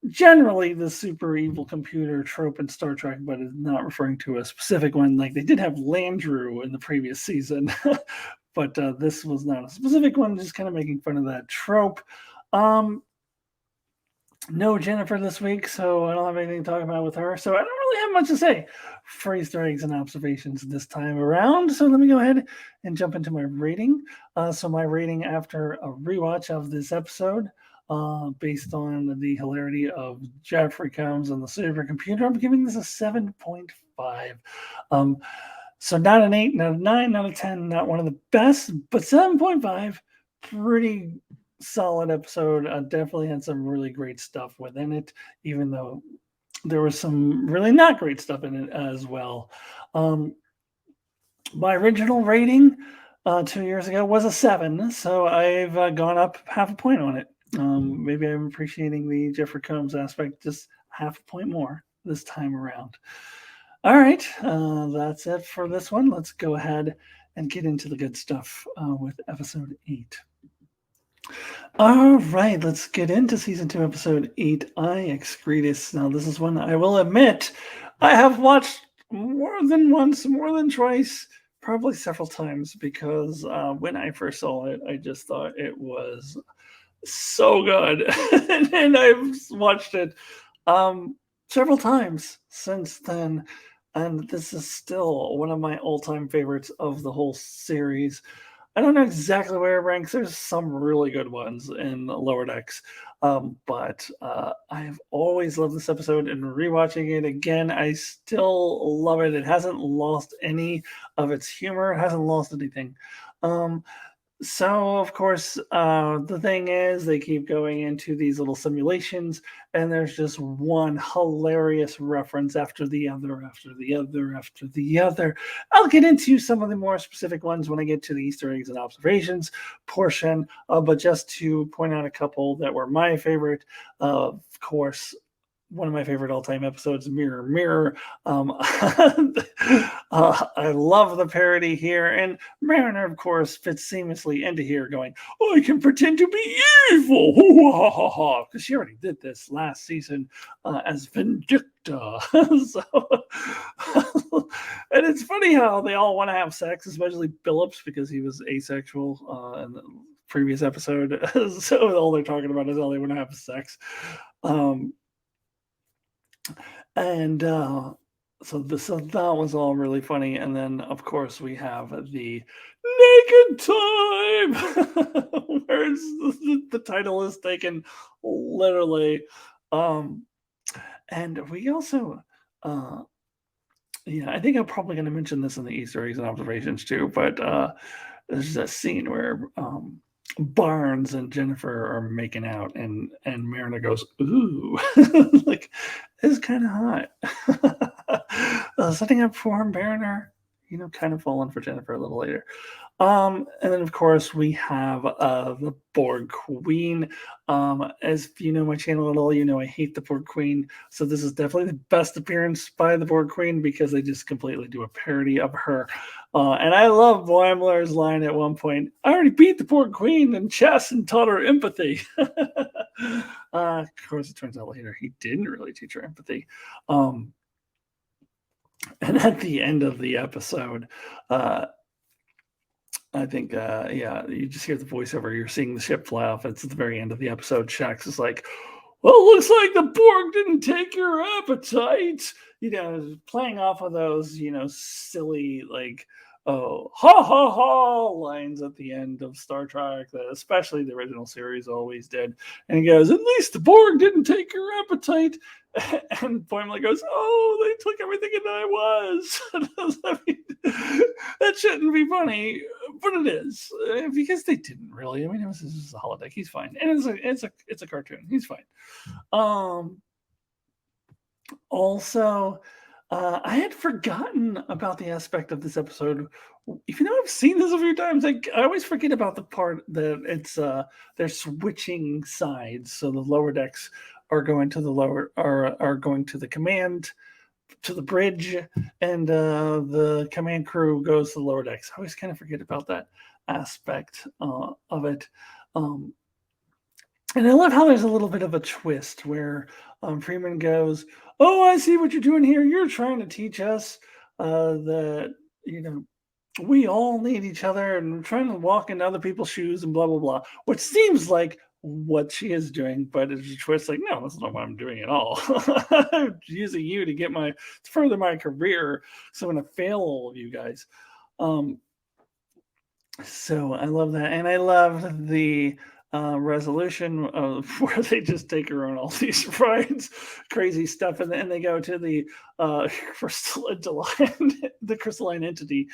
generally the super evil computer trope in Star Trek, but is not referring to a specific one. Like they did have Landrew in the previous season, but this was not a specific one, just kind of making fun of that trope. No Jennifer this week, so I don't have anything to talk about with her. So I don't really have much to say for Easter eggs and observations this time around. So let me go ahead and jump into my rating. So my rating after a rewatch of this episode, based on the hilarity of Jeffrey Combs and the supercomputer, I'm giving this a 7.5. So not an 8, not a 9, not a 10, not one of the best, but 7.5, pretty solid episode. Definitely had some really great stuff within it, even though there was some really not great stuff in it as well. My original rating 2 years ago was a 7, so I've gone up half a point on it. Maybe I'm appreciating the Jeffrey Combs aspect just half a point more this time around. All right, that's it for this one. Let's go ahead and get into the good stuff with episode 8. All right, let's get into season 2, episode 8, Excretus. Now, this is one I will admit I have watched more than once, more than twice, probably several times, because when I first saw it, I just thought it was so good. And I've watched it several times since then. And this is still one of my all-time favorites of the whole series. I don't know exactly where it ranks. There's some really good ones in Lower Decks, but I have always loved this episode. And rewatching it again, I still love it. It hasn't lost any of its humor. It hasn't lost anything. So, of course, the thing is, they keep going into these little simulations, and there's just one hilarious reference after the other, after the other, after the other. I'll get into some of the more specific ones when I get to the Easter eggs and observations portion, but just to point out a couple that were my favorite, of course, one of my favorite all-time episodes, Mirror Mirror. I love the parody here, and Mariner, of course, fits seamlessly into here, going, "I can pretend to be evil," because she already did this last season as Vindicta. So, and it's funny how they all want to have sex, especially Phillips because he was asexual in the previous episode. So all they're talking about is how they want to have sex. And so that was all really funny. And then, of course, we have the naked time, where the title is taken literally. And we also, I think I'm probably going to mention this in the Easter eggs and observations too. But there's a scene where Barnes and Jennifer are making out, and Mariner goes, "Ooh," like it's kind of hot. Setting up for Mariner, kind of falling for Jennifer a little later. And then, of course, we have the Borg Queen. As you know my channel at all, I hate the Borg Queen. So this is definitely the best appearance by the Borg Queen because they just completely do a parody of her. And I love Weimler's line at one point, "I already beat the Borg Queen in chess and taught her empathy." Of course, it turns out later he didn't really teach her empathy. And at the end of the episode, I think, you just hear the voiceover. You're seeing the ship fly off. It's at the very end of the episode. Shax is like, "Well, looks like the Borg didn't take your appetite." Playing off of those, silly, like, oh, ha ha ha lines at the end of Star Trek that especially the original series always did. And he goes, "At least the Borg didn't take your appetite." And Boimler goes, "Oh, they took everything and I was." I mean, that shouldn't be funny, but it is because they didn't really. I mean, it was just a holodeck. He's fine, and it's a cartoon. He's fine. Also, I had forgotten about the aspect of this episode, even though I've seen this a few times. I always forget about the part that they're switching sides. So the lower decks are going to the lower are going to the command to the bridge, and the command crew goes to the lower decks. I always kind of forget about that aspect of it. Um, and I love how there's a little bit of a twist where Freeman goes, "Oh, I see what you're doing here. You're trying to teach us that you know we all need each other, and we're trying to walk in other people's shoes and blah blah blah." Which seems like what she is doing, but it's a twist. Like, no, that's not what I'm doing at all. I'm using you to further my career, so I'm going to fail all of you guys. So I love that, and I love the resolution of where they just take her on all these rides, crazy stuff, and then they go to the the crystalline entity,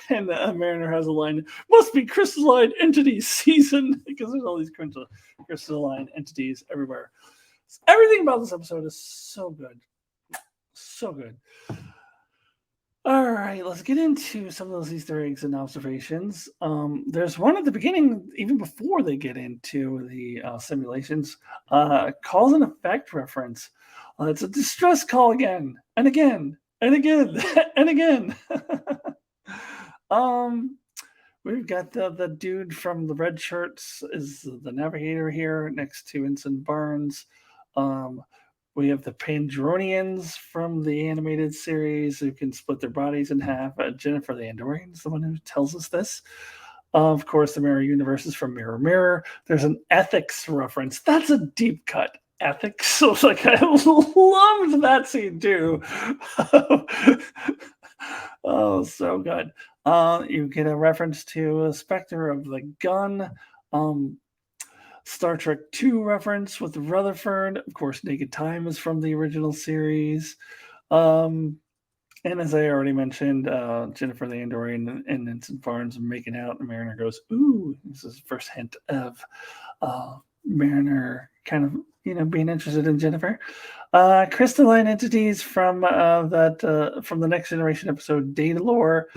and Mariner has a line: "Must be crystalline entity season," because there's all these crystalline entities everywhere. Everything about this episode is so good, so good. All right, let's get into some of those Easter eggs and observations. There's one at the beginning, even before they get into the simulations, cause and effect reference. It's a distress call again, and again, and again, and again. We've got the dude from the red shirts is the navigator here next to Ensign Barnes. We have the Pandronians from the animated series who can split their bodies in half. Jennifer the Andorian is the one who tells us this. Of course, the Mirror Universe is from Mirror Mirror. There's an ethics reference. That's a deep cut. Ethics. So it's like, I loved that scene too. Oh, so good. You get a reference to a Spectre of the Gun. Star Trek II reference with Rutherford. Of course, Naked Time is from the original series. And as I already mentioned, Jennifer the Andorian and Ensign Barnes are making out, and Mariner goes, "Ooh!" This is the first hint of Mariner kind of being interested in Jennifer. Crystalline entities from from the Next Generation episode Data Lore.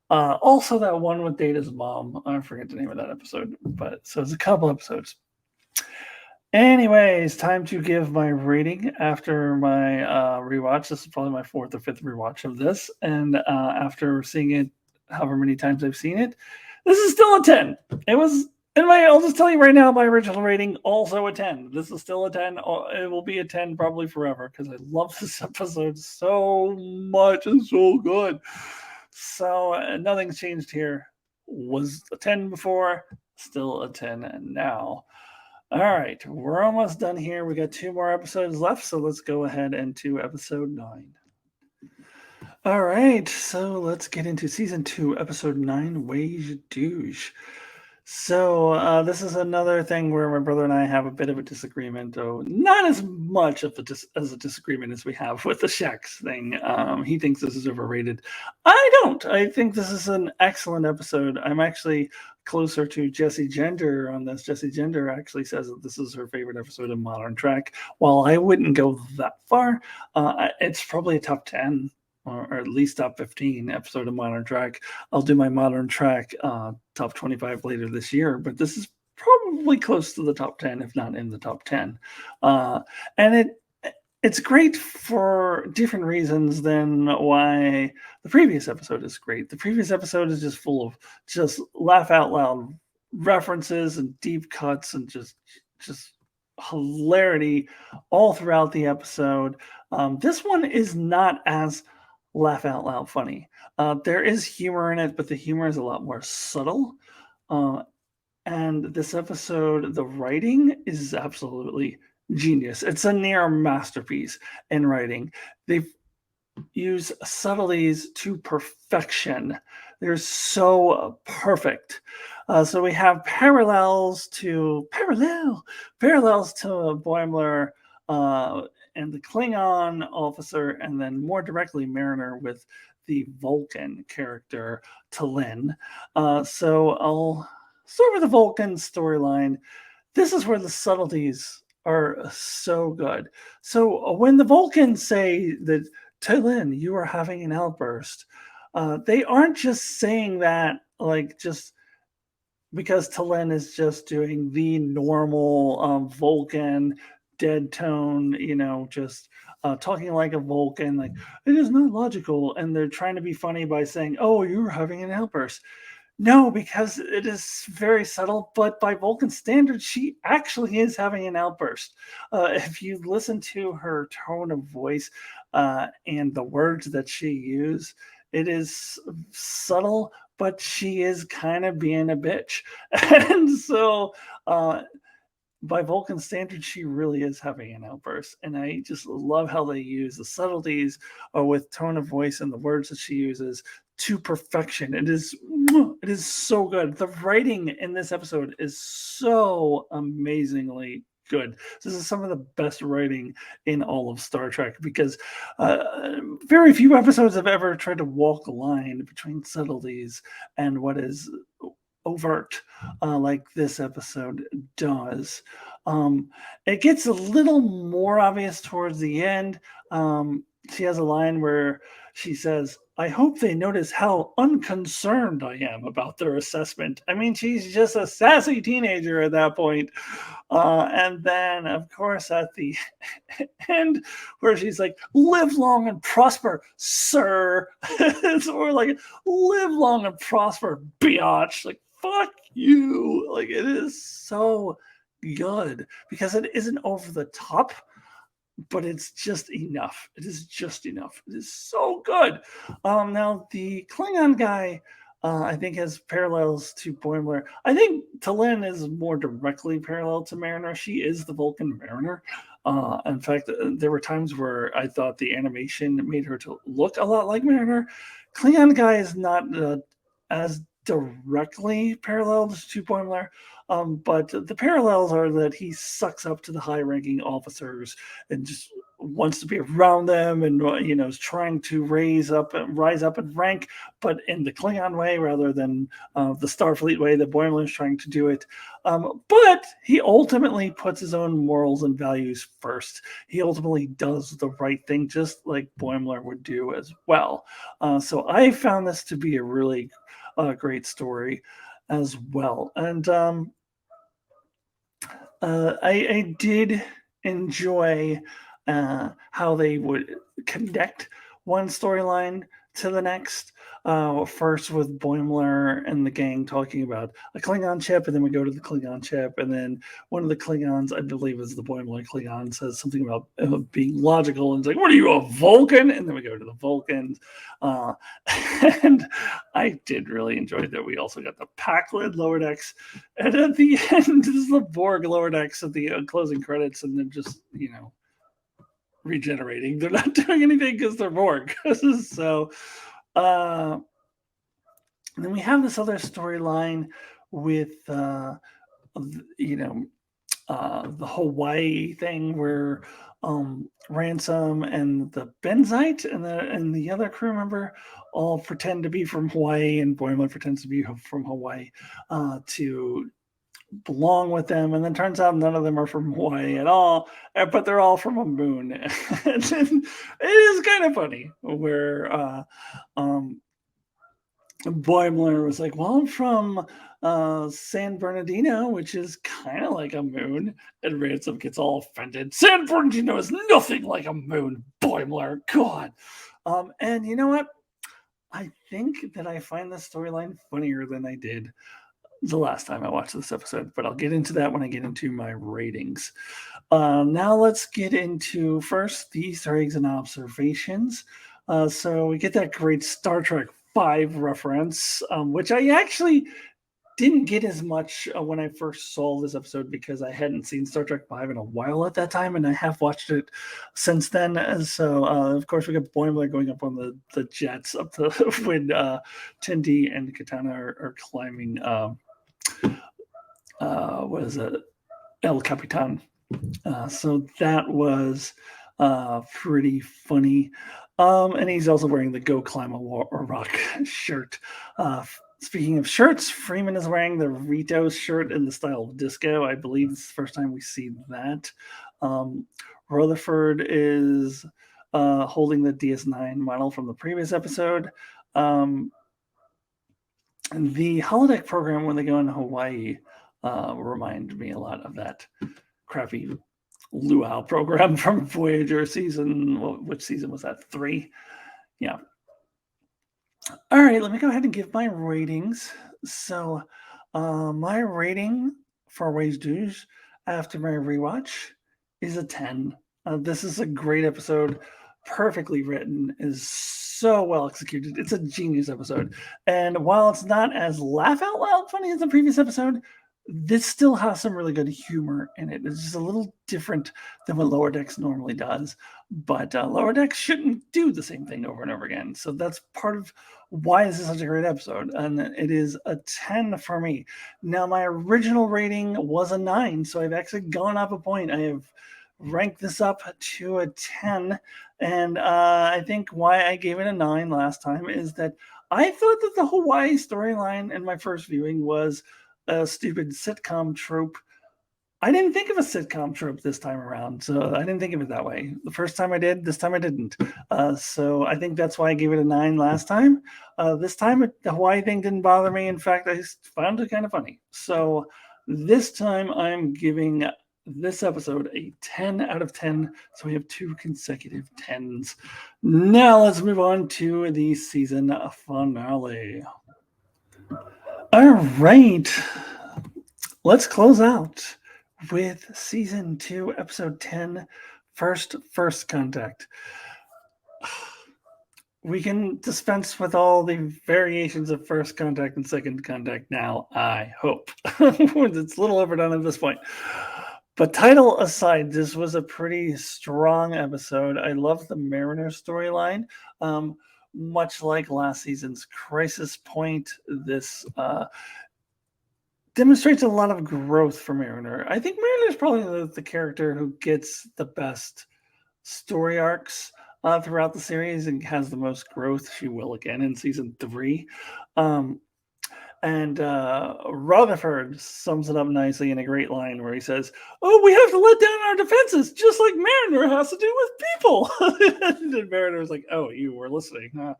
Also, that one with Data's mom. I forget the name of that episode, but so it's a couple episodes. Anyways, time to give my rating after my rewatch. This is probably my fourth or fifth rewatch of this, and after seeing it however many times I've seen it, this is still a 10. It was, and I'll just tell you right now, my original rating also a 10. This is still a 10. It will be a 10 probably forever because I love this episode so much. It's so good. So nothing's changed here. Was a 10 before, still a 10 now. All right, we're almost done here. We got 2 more episodes left, so let's go ahead into episode 9. All right, so let's get into season 2, episode 9, Wage Douche. So this is another thing where my brother and I have a bit of a disagreement, though not as much of as a disagreement as we have with the Shax thing. He thinks this is overrated. I don't. I think this is an excellent episode. I'm actually closer to Jessie Gender on this. Jessie Gender actually says that this is her favorite episode of Modern Trek. While I wouldn't go that far, it's probably a top 10 or at least top 15 episode of Modern Trek. I'll do my Modern Trek top 25 later this year, but this is probably close to the top 10, if not in the top 10. And it's great for different reasons than why the previous episode is great. The previous episode is just full of just laugh out loud references and deep cuts and just hilarity all throughout the episode. This one is not as laugh out loud funny. There is humor in it, but the humor is a lot more subtle. And this episode, the writing is absolutely genius. It's a near masterpiece in writing. They've used subtleties to perfection. They're so perfect. So we have parallels to Boimler and the Klingon officer, and then more directly Mariner with the Vulcan character T'Lyn. So I'll start with the Vulcan storyline. This is where the subtleties are so good. So when the Vulcans say that Tylin, you are having an outburst. They aren't just saying that like just because Tylin is just doing the normal Vulcan dead tone, just talking like a Vulcan, like it is not logical, and they're trying to be funny by saying, "Oh, you're having an outburst." No, because it is very subtle, but by Vulcan standards, she actually is having an outburst. If you listen to her tone of voice and the words that she uses, it is subtle, but she is kind of being a bitch. And so, uh, by Vulcan standards, she really is having an outburst. And I just love how they use the subtleties with tone of voice and the words that she uses to perfection. It is so good. The writing in this episode is so amazingly good. This is some of the best writing in all of Star Trek because very few episodes have ever tried to walk a line between subtleties and what is overt like this episode does. It gets a little more obvious towards the end. She has a line where she says, "I hope they notice how unconcerned I am about their assessment." I mean, she's just a sassy teenager at that point. And then, of course, at the end, where she's like, "Live long and prosper, sir." It's more like, "Live long and prosper, biatch." Like, fuck you. Like, it is so good because it isn't over the top, but it's just enough. It is just enough. It is so good. Now the Klingon guy, I think, has parallels to Boimler. I think T'Lyn is more directly parallel to Mariner. She is the Vulcan Mariner. In fact, there were times where I thought the animation made her to look a lot like Mariner. Klingon guy is not as directly paralleled to Boimler. But the parallels are that he sucks up to the high-ranking officers and just wants to be around them, and is trying to rise up in rank, but in the Klingon way rather than the Starfleet way that Boimler is trying to do it. But he ultimately puts his own morals and values first. He ultimately does the right thing, just like Boimler would do as well. So I found this to be a really great story as well. And I did enjoy how they would connect one storyline to the next. First with Boimler and the gang talking about a Klingon ship, and then we go to the Klingon ship, and then one of the Klingons, I believe is the Boimler Klingon, says something about being logical, and it's like, "What are you, a Vulcan?" And then we go to the Vulcans. Uh, and I did really enjoy that we also got the Pakled lower decks, and at the end, this is the Borg lower decks at the closing credits, and they're just regenerating. They're not doing anything because they're Borg. So, uh, then we have this other storyline with the Hawaii thing where Ransom and the Benzite and the other crew member all pretend to be from Hawaii, and Boimler pretends to be from Hawaii to belong with them, and then turns out none of them are from Hawaii at all, but they're all from a moon. And it is kind of funny where Boimler was like, "Well, I'm from San Bernardino, which is kind of like a moon." And Ransom gets all offended. "San Bernardino is nothing like a moon, Boimler. God." And you know what? I think that I find this storyline funnier than I did the last time I watched this episode, but I'll get into that when I get into my ratings. Now let's get into first the Easter eggs and observations. So we get that great Star Trek 5 reference, which I actually didn't get as much when I first saw this episode because I hadn't seen Star Trek 5 in a while at that time, and I have watched it since then. And so, of course, we got Boimler going up on the jets up to when Tendi and Katana are climbing. What is it? El Capitan. So that was pretty funny. And he's also wearing the Go Climb a Rock shirt. Speaking of shirts, Freeman is wearing the Rito shirt in the style of disco. I believe it's the first time we see that. Rutherford is holding the DS9 model from the previous episode. The holodeck program when they go in Hawaii reminded me a lot of that crappy luau program from Voyager season. Which season was that? 3? Yeah. All right, let me go ahead and give my ratings. So, my rating for Ways Douche after my rewatch is a 10. This is a great episode, perfectly written, is so well executed. It's a genius episode. And while it's not as laugh out loud funny as the previous episode, this still has some really good humor in it. It's just a little different than what Lower Decks normally does. But Lower Decks shouldn't do the same thing over and over again. So that's part of why this is such a great episode. And it is a 10 for me. Now, my original rating was a 9. So I've actually gone up a point. I have ranked this up to a 10. And I think why I gave it a 9 last time is that I thought that the Hawaii storyline in my first viewing was a stupid sitcom trope. I didn't think of a sitcom trope this time around, so I didn't think of it that way. The first time I did, this time I didn't. So I think that's why I gave it a 9 last time. This time, the Hawaii thing didn't bother me. In fact, I found it kind of funny. So this time, I'm giving this episode a 10 out of 10. So we have 2 consecutive 10s. Now let's move on to the season finale. All right, let's close out with season 2, episode 10, First Contact. We can dispense with all the variations of First Contact and Second Contact now, I hope. It's a little overdone at this point. But title aside, this was a pretty strong episode. I love the Mariner storyline. Much like last season's Crisis Point, this demonstrates a lot of growth for Mariner. I think Mariner is probably the character who gets the best story arcs throughout the series and has the most growth. She will again in season 3. And Rutherford sums it up nicely in a great line where he says, "Oh, we have to let down our defenses, just like Mariner has to do with people." And Mariner's like, "Oh, you were listening."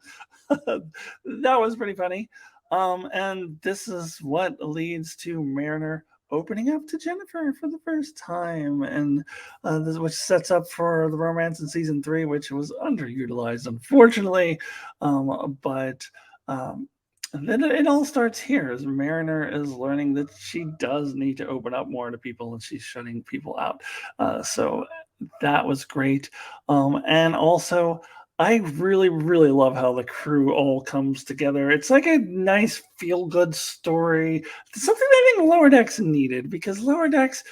That was pretty funny. And this is what leads to Mariner opening up to Jennifer for the first time, and which sets up for the romance in season 3, which was underutilized, unfortunately. But then it all starts here as Mariner is learning that she does need to open up more to people, and she's shutting people out. So that was great. And also, I really, really love how the crew all comes together. It's like a nice feel-good story. It's something I think Lower Decks needed, because Lower Decks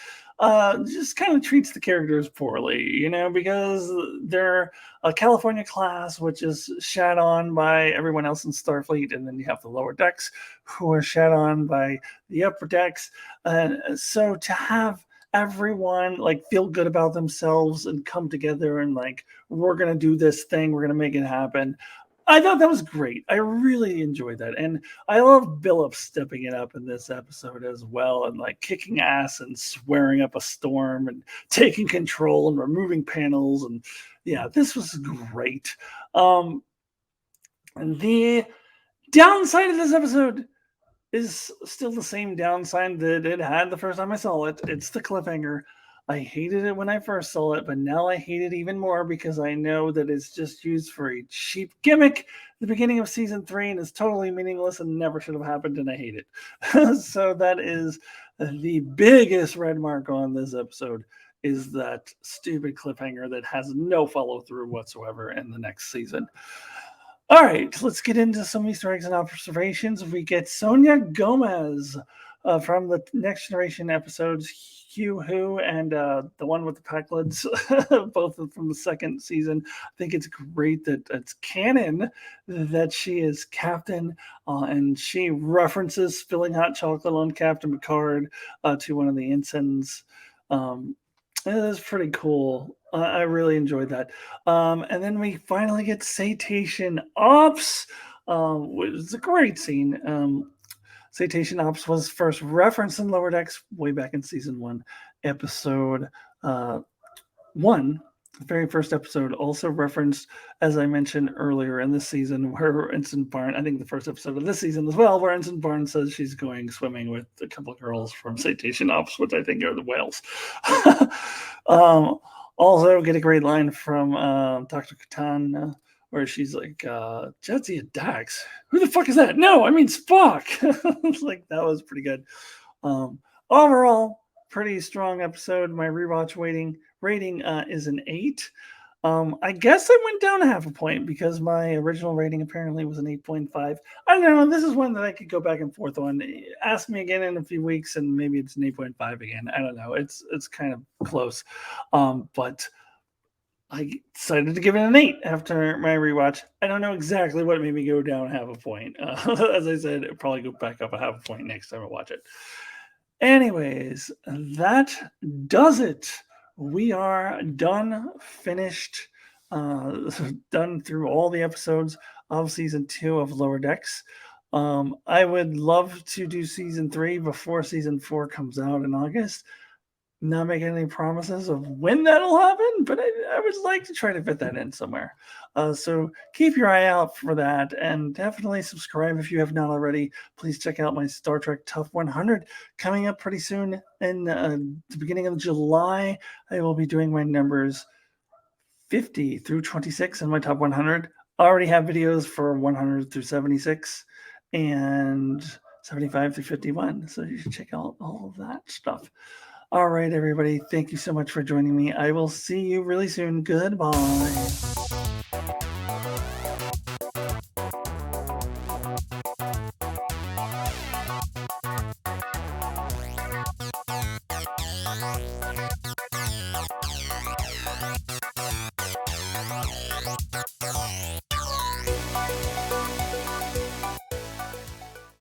just kind of treats the characters poorly, because they're a California class, which is shat on by everyone else in Starfleet, and then you have the Lower Decks, who are shat on by the Upper Decks. So to have everyone feel good about themselves and come together and we're gonna do this thing, we're gonna make it happen. I thought that was great. I really enjoyed that, and I love Billups stepping it up in this episode as well, and kicking ass and swearing up a storm and taking control and removing panels, and yeah, this was great. And the downside of this episode is still the same downside that it had the first time I saw it. It's the cliffhanger. I hated it when I first saw it, but now I hate it even more because I know that it's just used for a cheap gimmick at the beginning of season 3 and is totally meaningless and never should have happened, and I hate it. So that is the biggest red mark on this episode, is that stupid cliffhanger that has no follow through whatsoever in the next season. All right, let's get into some Easter eggs and observations. We get Sonia Gomez from the Next Generation episodes, Hugh Who and the one with the Packlets, both from the second season. I think it's great that it's canon that she is Captain, and she references spilling hot chocolate on Captain Picard to one of the ensigns. It is pretty cool. I really enjoyed that. And then we finally get Citation Ops, which is a great scene. Citation Ops was first referenced in Lower Decks way back in season 1, episode 1. The very first episode also referenced, as I mentioned earlier in this season, where Ensign Barnes, I think the first episode of this season as well, where Ensign Barnes says she's going swimming with a couple of girls from Citation Ops, which I think are the whales. Also, get a great line from Dr. Katan, where she's like, Jadzia Dax? Who the fuck is that? No, I mean Spock. Like, that was pretty good. Overall, pretty strong episode. My rewatch rating is an 8. I guess I went down a half a point because my original rating apparently was an 8.5. I don't know. This is one that I could go back and forth on. Ask me again in a few weeks, and maybe it's an 8.5 again. I don't know. It's kind of close, but I decided to give it an 8 after my rewatch. I don't know exactly what made me go down half a point. As I said, it'll probably go back up a half a point next time I watch it. Anyways, that does it. We are done, finished, done through all the episodes of season 2 of Lower Decks. I would love to do season 3 before season 4 comes out in August. Not making any promises of when that'll happen, but I would like to try to fit that in somewhere. So keep your eye out for that, and definitely subscribe if you have not already. Please check out my Star Trek Top 100 coming up pretty soon in the beginning of July. I will be doing my numbers 50 through 26 in my Top 100. I already have videos for 100 through 76 and 75 through 51, so you should check out all of that stuff. All right, everybody. Thank you so much for joining me. I will see you really soon. Goodbye.